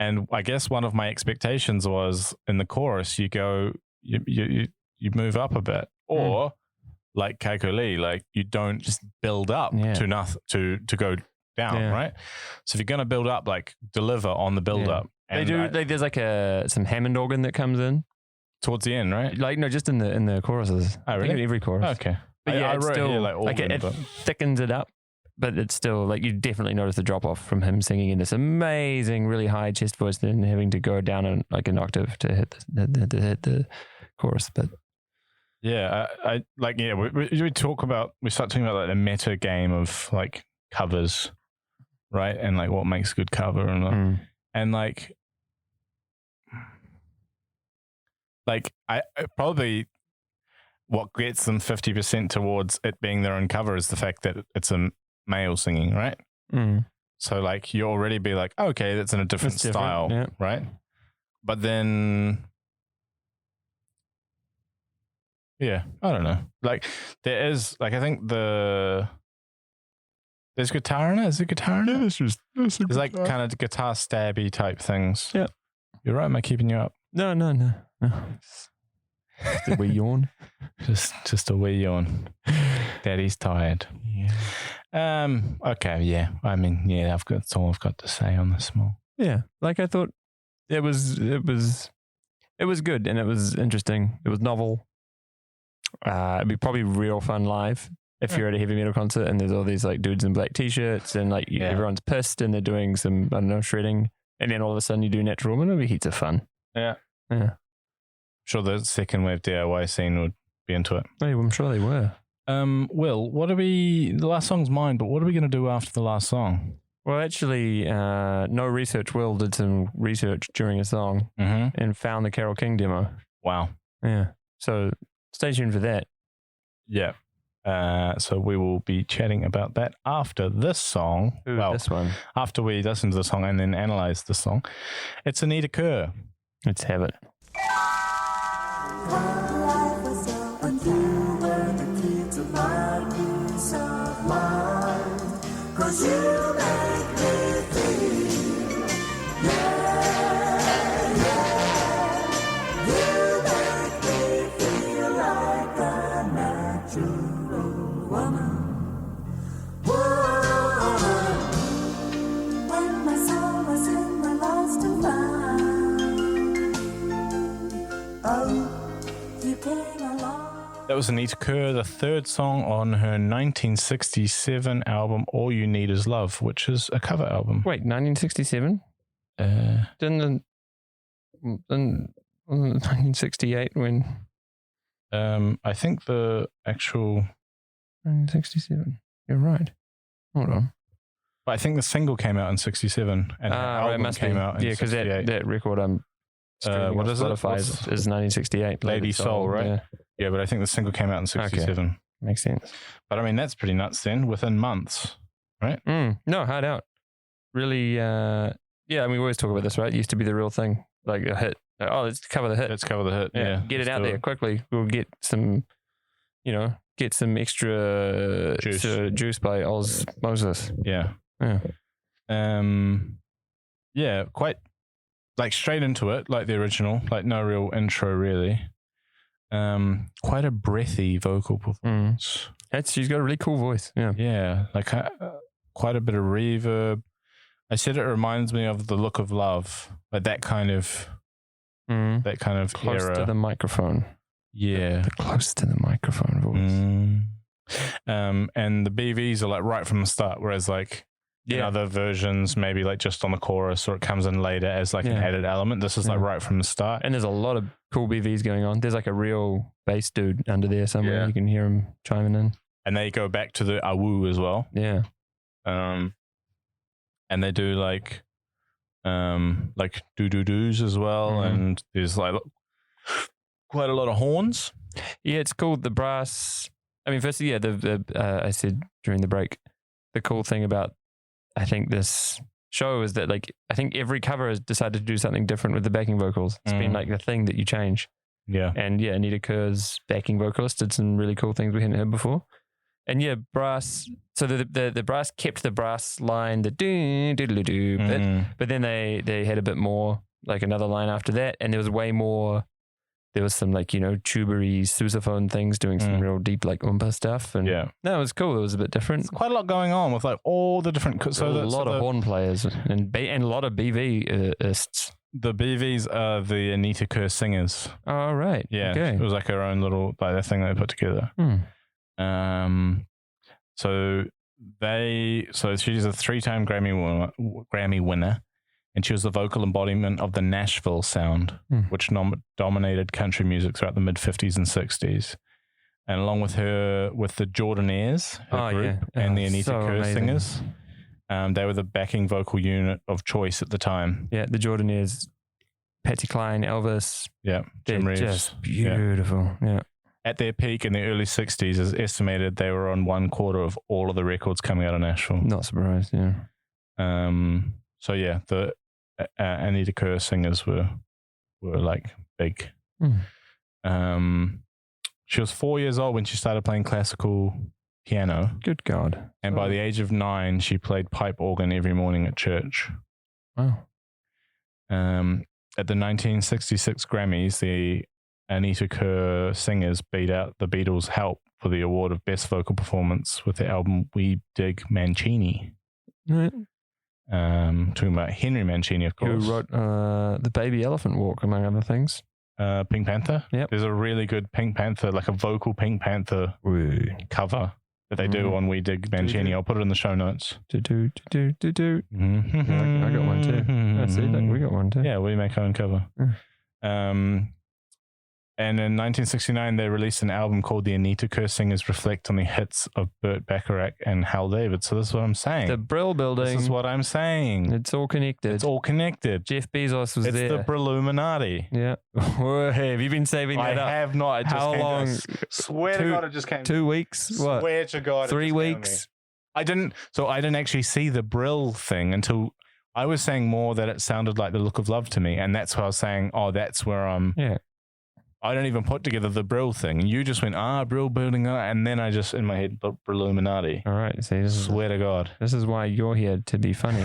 And I guess one of my expectations was in the chorus, you go, you move up a bit. Or like Keiko Lee, like you don't just build up to nothing to go down, right? So if you're going to build up, like deliver on the build up. And there's like some Hammond organ that comes in towards the end, right? Like no, just in the choruses. Oh, really? I think in every chorus. Okay. But it's still like it thickens it up, but it's still like you definitely notice the drop off from him singing in this amazing, really high chest voice, then having to go down like an octave to hit the chorus, but. Yeah, I like. Yeah, we start talking about like the meta game of like covers, right? And like what makes a good cover, and like I probably what gets them 50% towards it being their own cover is the fact that it's a male singing, right? So like you already be like, okay, that's in a different style, right? But then. Yeah, I don't know. Like there is, like I think the There's guitar in it? Is there guitar in it? There's It's like kind of guitar stabby type things. Yeah. You're right, am I keeping you up? No. Just a wee yawn. Just a wee yawn. Daddy's tired. Yeah. Okay, yeah. I mean, yeah, that's all I've got to say on this small. Yeah. Like I thought it was good and it was interesting. It was novel. It'd be probably real fun live if you're at a heavy metal concert and there's all these like dudes in black t-shirts and like everyone's pissed and they're doing some, I don't know, shredding. And then all of a sudden you do Natural Woman. It'll be heaps of fun. Yeah. Yeah. Sure, the second wave DIY scene would be into it. Hey, I'm sure they were. Will, the last song's mine, but what are we going to do after the last song? Well, actually, no research. Will did some research during a song and found the Carole King demo. Wow. Yeah. So stay tuned for that. Yeah. So we will be chatting about that after this song. This one. After we listen to the song and then analyze the song. It's Anita Kerr. Let's have it. Life was young and you were the key to my peace of mind. 'Cause you make me feel, you make me feel like a natural woman. Whoa. When my soul was in the lost and found, oh, you came along. That was Anita Kerr, the third song on her 1967 album All You Need Is Love, which is a cover album. Wait, 1967? Wasn't it 1968 when? I think the actual... 1967. You're right. Hold on. But I think the single came out in 67 and the album must came be. out in 68. Because that record I'm streaming what on is it? Spotify is 1968. Lady Soul, right? Yeah. Yeah, but I think the single came out in 67. Okay. Makes sense. But I mean, that's pretty nuts then, within months, right? No, hard out. Really, yeah, I mean, we always talk about this, right? It used to be the real thing, like a hit. Let's cover the hit. Let's cover the hit, yeah. Get it out there quickly. We'll get some, extra juice by osmosis. Yeah. Yeah, quite, like straight into it, like the original, like no real intro really. Quite a breathy vocal performance. She's got a really cool voice. Yeah, like quite a bit of reverb. I said it reminds me of The Look of Love, like that kind of Close era. to the microphone. Yeah, The close to the microphone voice. And the BVs are like right from the start, whereas like in other versions, maybe like just on the chorus or it comes in later as like an added element. This is like right from the start. And there's a lot of cool BVs going on. There's like a real bass dude under there somewhere. Yeah. You can hear him chiming in. And they go back to the awoo as well. Yeah. And they do like doo-doo-doos as well. And there's like quite a lot of horns. Yeah, it's called the brass. I mean, firstly, I said during the break, the cool thing about I think this show is that like I think every cover has decided to do something different with the backing vocals. It's been like the thing that you change. Yeah. And yeah, Anita Kerr's backing vocalist did some really cool things we hadn't heard before. And yeah, brass. So the brass kept the brass line, the do do do do bit, but then they had a bit more, like another line after that, and there was way more. There was some like tubery sousaphone things doing some real deep like oompa stuff, and no, it was cool. It was a bit different. There's quite a lot going on with like all the different. So a lot of horn players and a lot of BV-ists. The BVs are the Anita Kerr singers. Oh right, Yeah, okay. it was like her own little like thing they put together. So she's a 3-time Grammy winner, and she was the vocal embodiment of the Nashville sound, which dominated country music throughout the mid-50s and 60s. And along with her, with the Jordanaires, her group, and the Anita Kerr singers, they were the backing vocal unit of choice at the time. Yeah, the Jordanaires, Patsy Cline, Elvis. Yeah, Jim Reeves. Just beautiful. Yeah. At their peak in the early 60s, it's estimated they were on 1/4 of all of the records coming out of Nashville. Not surprised, yeah. So yeah, the Anita Kerr singers were like big. She was 4 years old when she started playing classical piano. Good God. And by the age of 9, she played pipe organ every morning at church. Wow. At the 1966 Grammys, the Anita Kerr singers beat out the Beatles' Help for the award of Best Vocal Performance with the album We Dig Mancini. Right. Talking about Henry Mancini, of course. Who wrote The Baby Elephant Walk, among other things. Pink Panther. Yep. There's a really good Pink Panther, like a vocal Pink Panther cover that they do on We Dig Mancini. I'll put it in the show notes. I got one too. Yeah, see, look, we got one too. Yeah, we make our own cover. And in 1969, they released an album called The Anita Kerr Singers Reflect on the Hits of Burt Bacharach and Hal David. So this is what I'm saying. The Brill Building. This is what I'm saying. It's all connected. It's all connected. Jeff Bezos was it's there. It's the Brilluminati. Yeah. Hey, have you been saving that up? I have not. It just How came long? Swear to God, it just came. 2 weeks? What? Swear to God. 3 weeks? I didn't actually see the Brill thing until I was saying more that it sounded like The Look of Love to me. And that's why I was saying, oh, that's where I'm. Yeah. I don't even put together the Brill thing. And you just went, Brill building. And then I just, in my head, Brilluminati. All right. See, Swear to God. This is why you're here, to be funny.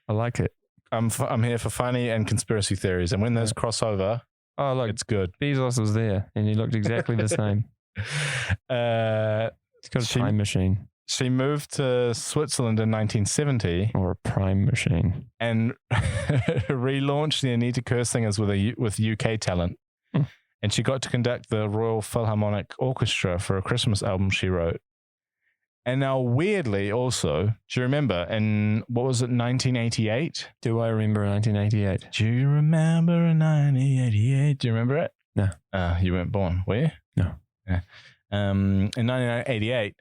I like it. I'm here for funny and conspiracy theories. And when those cross over, it's good. Bezos was there and he looked exactly the same. He's got a time machine. She moved to Switzerland in 1970. Or a prime machine. And relaunched the Anita Kerr Singers with UK talent. And she got to conduct the Royal Philharmonic Orchestra for a Christmas album she wrote. And now, weirdly, also, do you remember in, 1988? Do I remember 1988? Do you remember 1988? Do you remember it? No. You weren't born, were you? No. Yeah. In 1988,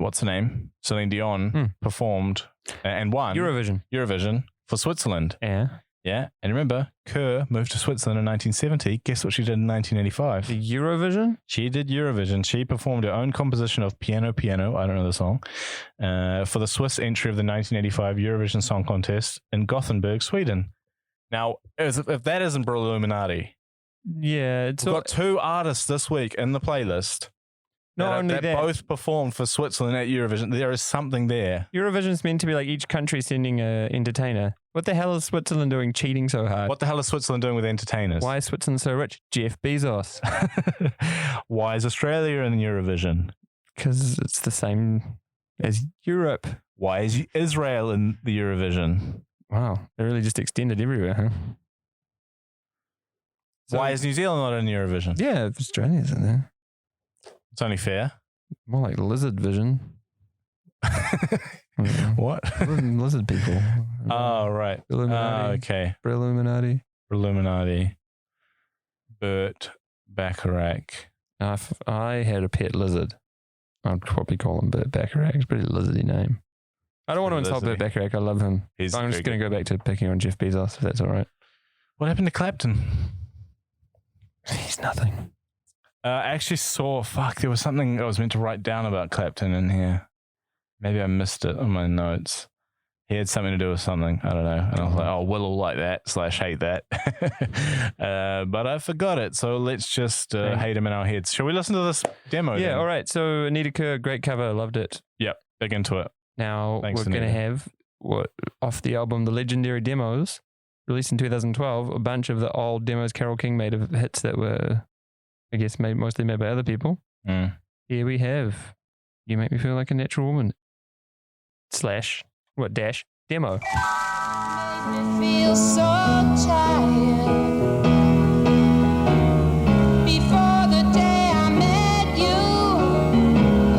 what's her name? Celine Dion performed and won Eurovision for Switzerland. Yeah. Yeah. And remember, Kerr moved to Switzerland in 1970. Guess what she did in 1985? The Eurovision? She did Eurovision. She performed her own composition of Piano Piano, I don't know the song, for the Swiss entry of the 1985 Eurovision Song Contest in Gothenburg, Sweden. Now, if that isn't Brilluminati, yeah, we've got 2 artists this week in the playlist. Not only that, both performed for Switzerland at Eurovision. There is something there. Eurovision's meant to be like each country sending an entertainer. What the hell is Switzerland doing cheating so hard? What the hell is Switzerland doing with entertainers? Why is Switzerland so rich? Jeff Bezos. Why is Australia in Eurovision? Because it's the same as Europe. Why is Israel in the Eurovision? Wow, they really just extended everywhere, huh? So, why is New Zealand not in Eurovision? Yeah, Australia's in there. It's only fair. More like lizard vision. What? Lizard people. Oh, right. Illuminati. Okay. Brilluminati. Burt Bacharach. If I had a pet lizard, I'd probably call him Burt Bacharach. It's a pretty lizardy name. I don't want to insult Burt Bacharach. I love him. I'm just going to go back to picking on Jeff Bezos, if that's all right. What happened to Clapton? He's nothing. I actually saw, there was something I was meant to write down about Clapton in here. Maybe I missed it on my notes. He had something to do with something. I don't know. And I was like, oh, Will like that / hate that. But I forgot it. So let's just hate him in our heads. Shall we listen to this demo? Yeah, then? all right. So Anita Kerr, great cover. Loved it. Yep, big into it. Now Thanks, we're going to have, off the album The Legendary Demos, released in 2012, a bunch of the old demos Carole King made of hits that were, I guess, mostly made by other people. Here we have You Make Me Feel Like a Natural Woman / demo. Make me feel so tired. Before the day I met you,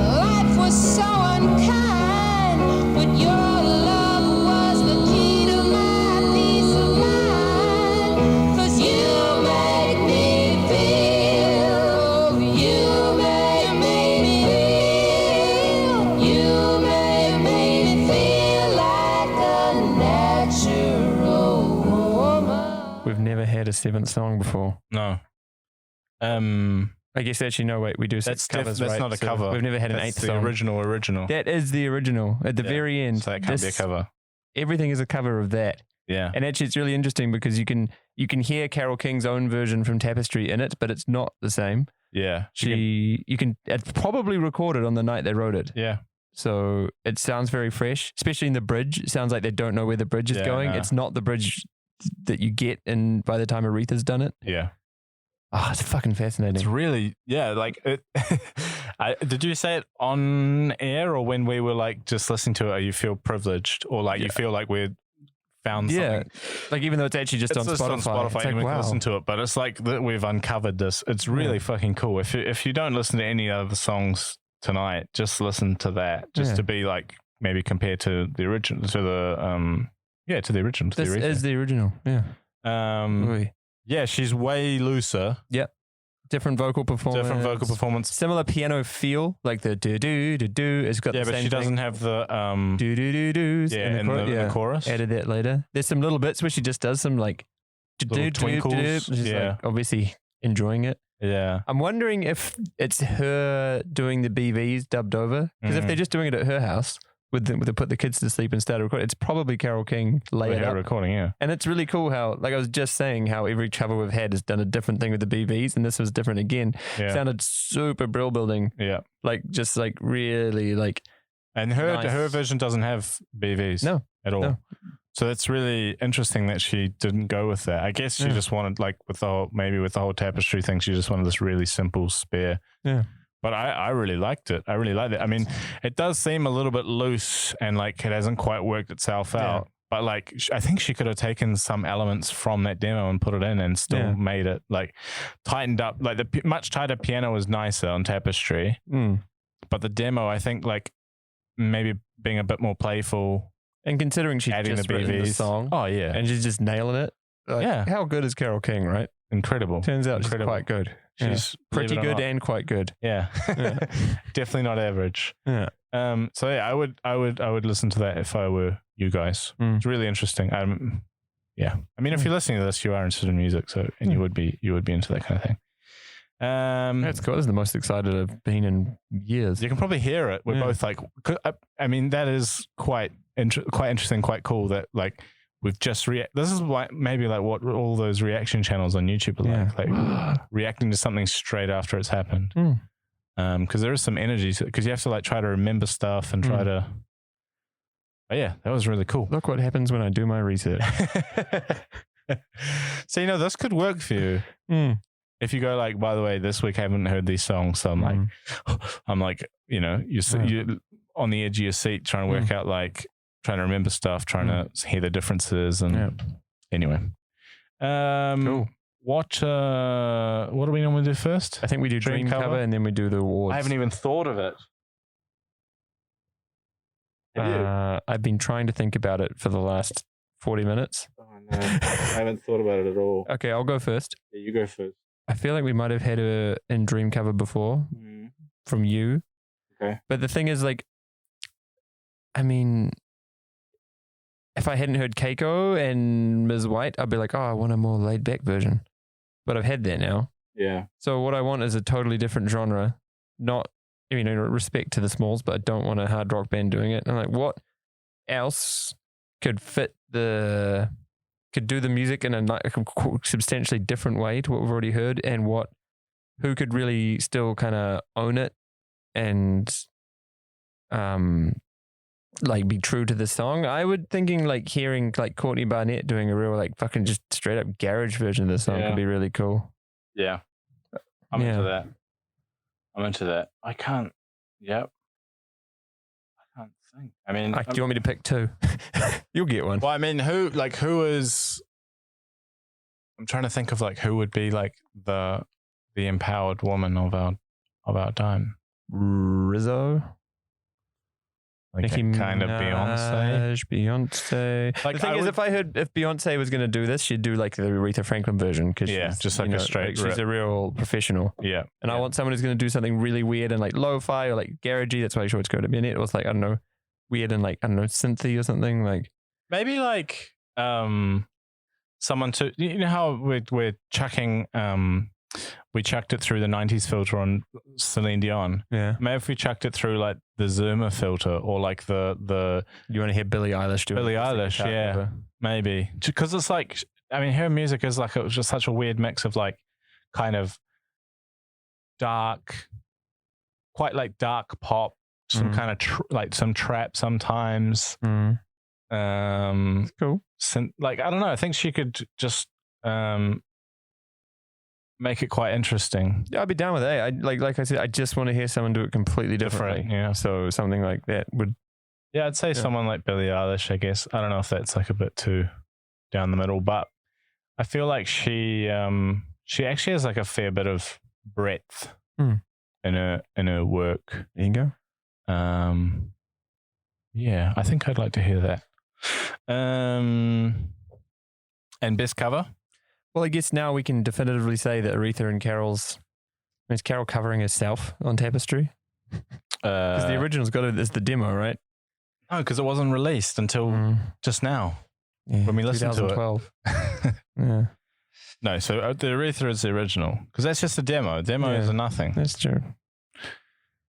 life was so unkind, but your love was the key to my peace of mind. 'Cause you make me feel, you make me feel, you make me feel like a natural woman. We've never had a 7th song before. No. I guess actually, no, wait, we do 6 covers, that's right? not a cover. We've never had an 8th the song. original. That is the original. At the very end. So that can't be a cover. Everything is a cover of that. Yeah. And actually, it's really interesting because you can hear Carole King's own version from Tapestry in it, but it's not the same. Yeah. It's probably recorded on the night they wrote it. Yeah. So it sounds very fresh, especially in the bridge. It sounds like they don't know where the bridge is going. no. It's not the bridge that you get in by the time Aretha's done it. Yeah. Oh, it's fucking fascinating. It's really, like it. Did you say it on air or when we were like just listening to it? You feel privileged or like you feel like we're found something? Like even though it's actually just on Spotify, it's like, and we can wow. listen to it, but it's like that we've uncovered this. It's really fucking cool. If you don't listen to any other songs tonight, just listen to that, just to be like maybe compared to the original, to the original. This is the original. Yeah. Yeah, she's way looser. Yep. Different vocal performance. Similar piano feel, like the do do do do. It's got the same but she doesn't have the do do do do's in the chorus. Added that later. There's some little bits where she just does some like little twinkles. She's like obviously enjoying it. Yeah. I'm wondering if it's her doing the BVs dubbed over, because if they're just doing it at her house with the put the kids to sleep and start recording, it's probably Carole King layered up. Recording, yeah. And it's really cool how, like I was just saying, how every cover we've had has done a different thing with the BVs, and this was different again. Yeah. Sounded super brill building. Yeah. Like just like really like. And her version doesn't have BVs at all. No. So it's really interesting that she didn't go with that. I guess she just wanted, like with the whole tapestry thing, she just wanted this really simple spare. Yeah. But I really liked it. I really liked it. I mean, it does seem a little bit loose and like it hasn't quite worked itself out. But like, I think she could have taken some elements from that demo and put it in and still made it like tightened up. Like the much tighter piano was nicer on Tapestry. But the demo, I think like maybe being a bit more playful. And considering she's adding just the written the BVs. song. Oh, yeah. And she's just nailing it. Like, how good is Carole King, right? Incredible. Turns out she's quite good. She's pretty good and quite good. Yeah. Definitely not average. Yeah. So yeah, I would listen to that if I were you guys. It's really interesting. Yeah. I mean, if you're listening to this, you are interested in music, so you would be into that kind of thing. That's cool. This is the most excited I've been in years. You can probably hear it. We're both like, I mean, that is quite interesting, quite cool that like we've just this is like maybe like what all those reaction channels on YouTube are like reacting to something straight after it's happened. Because there is some energy, because you have to like try to remember stuff and try to. But yeah, that was really cool. Look what happens when I do my research. So this could work for you. If you go like, by the way, this week I haven't heard these songs, so I'm like, you're on the edge of your seat trying to work out, like trying to remember stuff, trying to hear the differences, and anyway. Cool. What do we normally do first? I think we do dream cover and then we do the awards. I haven't even thought of it. I've been trying to think about it for the last 40 minutes. Oh no, I haven't thought about it at all. Okay, I'll go first. Yeah, you go first. I feel like we might have had her in dream cover before from you. Okay. But the thing is, like, I mean, if I hadn't heard Keiko and Ms. White, I'd be like, oh, I want a more laid back version. But I've had that now. Yeah. So what I want is a totally different genre. Not, respect to the Smalls, but I don't want a hard rock band doing it. And I'm like, what else could do the music in a substantially different way to what we've already heard, and who could really still kind of own it and like be true to the song. I would thinking like hearing like Courtney Barnett doing a real like fucking just straight up garage version of the song could be really cool. Yeah. I'm into that. I can't. Yep. I can't think. I mean, do you want me to pick two? You'll get one. Well, I mean, who is? I'm trying to think of like who would be like the empowered woman of our time. Rizzo. Like kind of Beyonce. Like, the thing is, if Beyonce was going to do this, she'd do like the Aretha Franklin version, because just like a straight. She's a real professional. Yeah, and I want someone who's going to do something really weird and like lo-fi or like garagey. That's why she always go to Bennett. It was like, I don't know, weird and like, I don't know, synthy or something, like maybe like someone to, how we're chucking we chucked it through the 90s filter on Celine Dion. Yeah. Maybe if we chucked it through like the Zoomer filter, or like the you want to hear Billie Eilish do Billie Eilish, yeah. Cover. Maybe. Because it's like, I mean, her music is like just such a weird mix of like kind of dark, quite like dark pop, some kind of like some trap sometimes. Cool. Like, I don't know. I think she could just make it quite interesting. Yeah, I'd be down with that. I like I said, I just want to hear someone do it completely differently. Yeah. So something like that would. Yeah, I'd say someone like Billie Eilish, I guess. I don't know if that's like a bit too down the middle, but I feel like she actually has like a fair bit of breadth in her work. There you go. Yeah, I think I'd like to hear that. And best cover? Well, I guess now we can definitively say that Aretha and Carol's. Is Carole covering herself on Tapestry? Because the original's got it as the demo, right? No, because it wasn't released until just now when we listened to it. 2012. Yeah. No, so the Aretha is the original because that's just a demo. Demo is a nothing. That's true.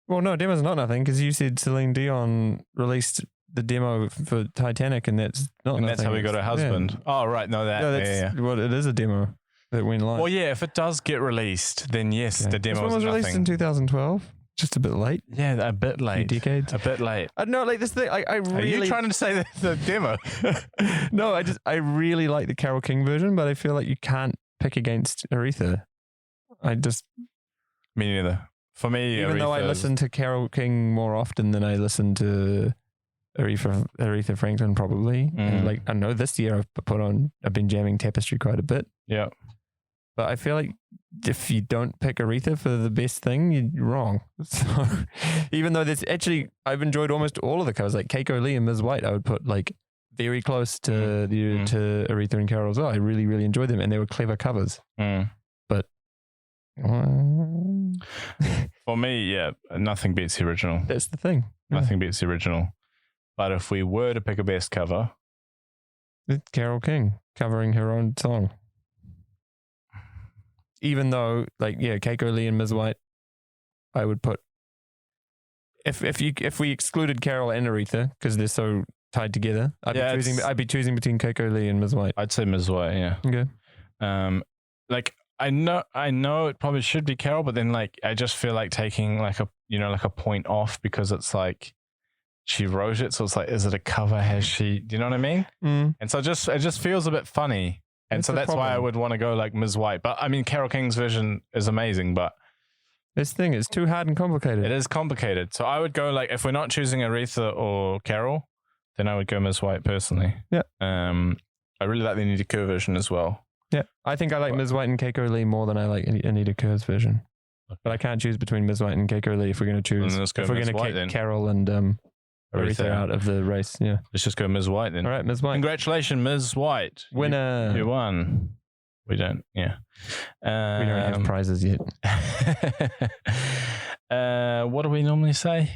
Well, no, demo's not nothing because you said Celine Dion released the demo for Titanic, and that's not. And nothing. that's how we got her husband. Yeah. Oh, right. No, that's well, it is a demo that went live. Well, yeah, if it does get released, then yes, the demo this one was released in 2012. Just a bit late. Yeah, a bit late. 2 decades. A bit late. I don't know, like this thing. I really. Are you trying to say that the demo? No, I really like the Carole King version, but I feel like you can't pick against Aretha. Me neither. For me, even though I listen to Carole King more often than I listen to Aretha Franklin, probably. And like I know this year I've been jamming Tapestry quite a bit. Yeah. But I feel like if you don't pick Aretha for the best thing, you're wrong. So even though there's actually, I've enjoyed almost all of the covers, like Keiko Lee and Ms. White, I would put like very close to to Aretha and Carole as well. I really, really enjoyed them, and they were clever covers. But for me, yeah, nothing beats the original. That's the thing. Nothing beats the original. But if we were to pick a best cover, it's Carole King covering her own song. Even though, like, yeah, Keiko Lee and Ms. White, I would put if we excluded Carole and Aretha because they're so tied together, I'd be choosing between Keiko Lee and Ms. White. I'd say Ms. White, yeah. Okay. Like I know it probably should be Carole, but then like I just feel like taking like a point off because it's like she wrote it, so it's like, is it a cover? Has she? Do you know what I mean? And so it just feels a bit funny. And so that's why I would want to go like Ms. White. But I mean, Carole King's version is amazing, but this thing is too hard and complicated. It is complicated. So I would go like, if we're not choosing Aretha or Carole, then I would go Ms. White personally. Yeah. I really like the Anita Kerr version as well. Yeah. I think I like Ms. White and Keiko Lee more than I like Anita Kerr's version. Okay. But I can't choose between Ms. White and Keiko Lee if we're going to choose. If we're going to kick Carole and Aretha out of the race, yeah. Let's just go Ms. White then. All right, Ms. White. Congratulations, Ms. White. Winner. You won. We don't, yeah. We don't have prizes yet. What do we normally say?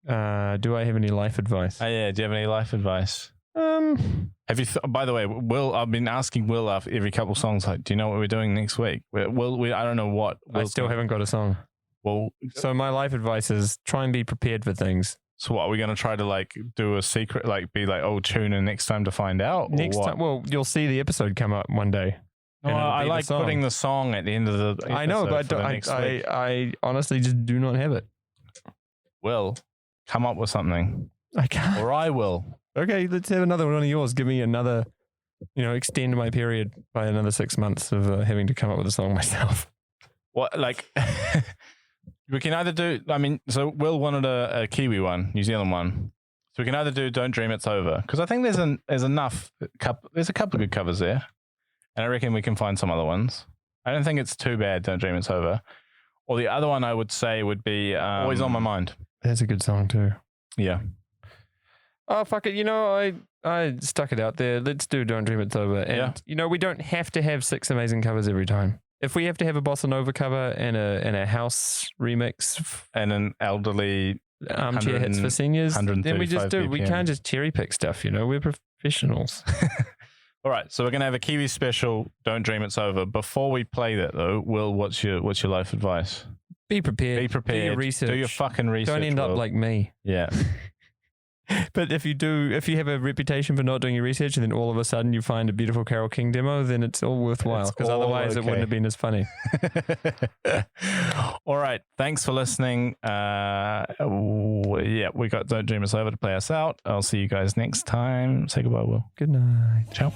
Do I have any life advice? Oh, yeah. Do you have any life advice? Have you? By the way, Will, I've been asking Will after every couple of songs, like, do you know what we're doing next week? Will, I don't know what. I still haven't got a song. Well, so my life advice is try and be prepared for things. So what, are we going to try to like do a secret, like be like, oh, tune in next time to find out? Next time, well, you'll see the episode come up one day. No, I like putting the song at the end of the episode. I know, but I honestly just do not have it. Will, come up with something. I can't. Or I will. Okay, let's have another one of yours. Give me another, extend my period by another 6 months of having to come up with a song myself. What, like... We can either do, so Will wanted a Kiwi one, New Zealand one. So we can either do Don't Dream It's Over. Because I think there's a couple of good covers there. And I reckon we can find some other ones. I don't think it's too bad, Don't Dream It's Over. Or the other one I would say would be Always On My Mind. That's a good song too. Yeah. Oh, fuck it. I stuck it out there. Let's do Don't Dream It's Over. And, we don't have to have 6 amazing covers every time. If we have to have a bossa nova cover and a house remix and an elderly armchair hits for seniors, then we just do. BPM. We can't just cherry pick stuff. We're professionals. All right, so we're gonna have a Kiwi special. Don't Dream It's Over. Before we play that though, Will, what's your life advice? Be prepared. Be prepared. Do your research. Do your fucking research. Don't end up like me. Yeah. But if you have a reputation for not doing your research and then all of a sudden you find a beautiful Carole King demo, then it's all worthwhile, because otherwise it wouldn't have been as funny. All right. Thanks for listening. We got Don't Dream Us Over to play us out. I'll see you guys next time. Say goodbye, Will. Good night. Ciao.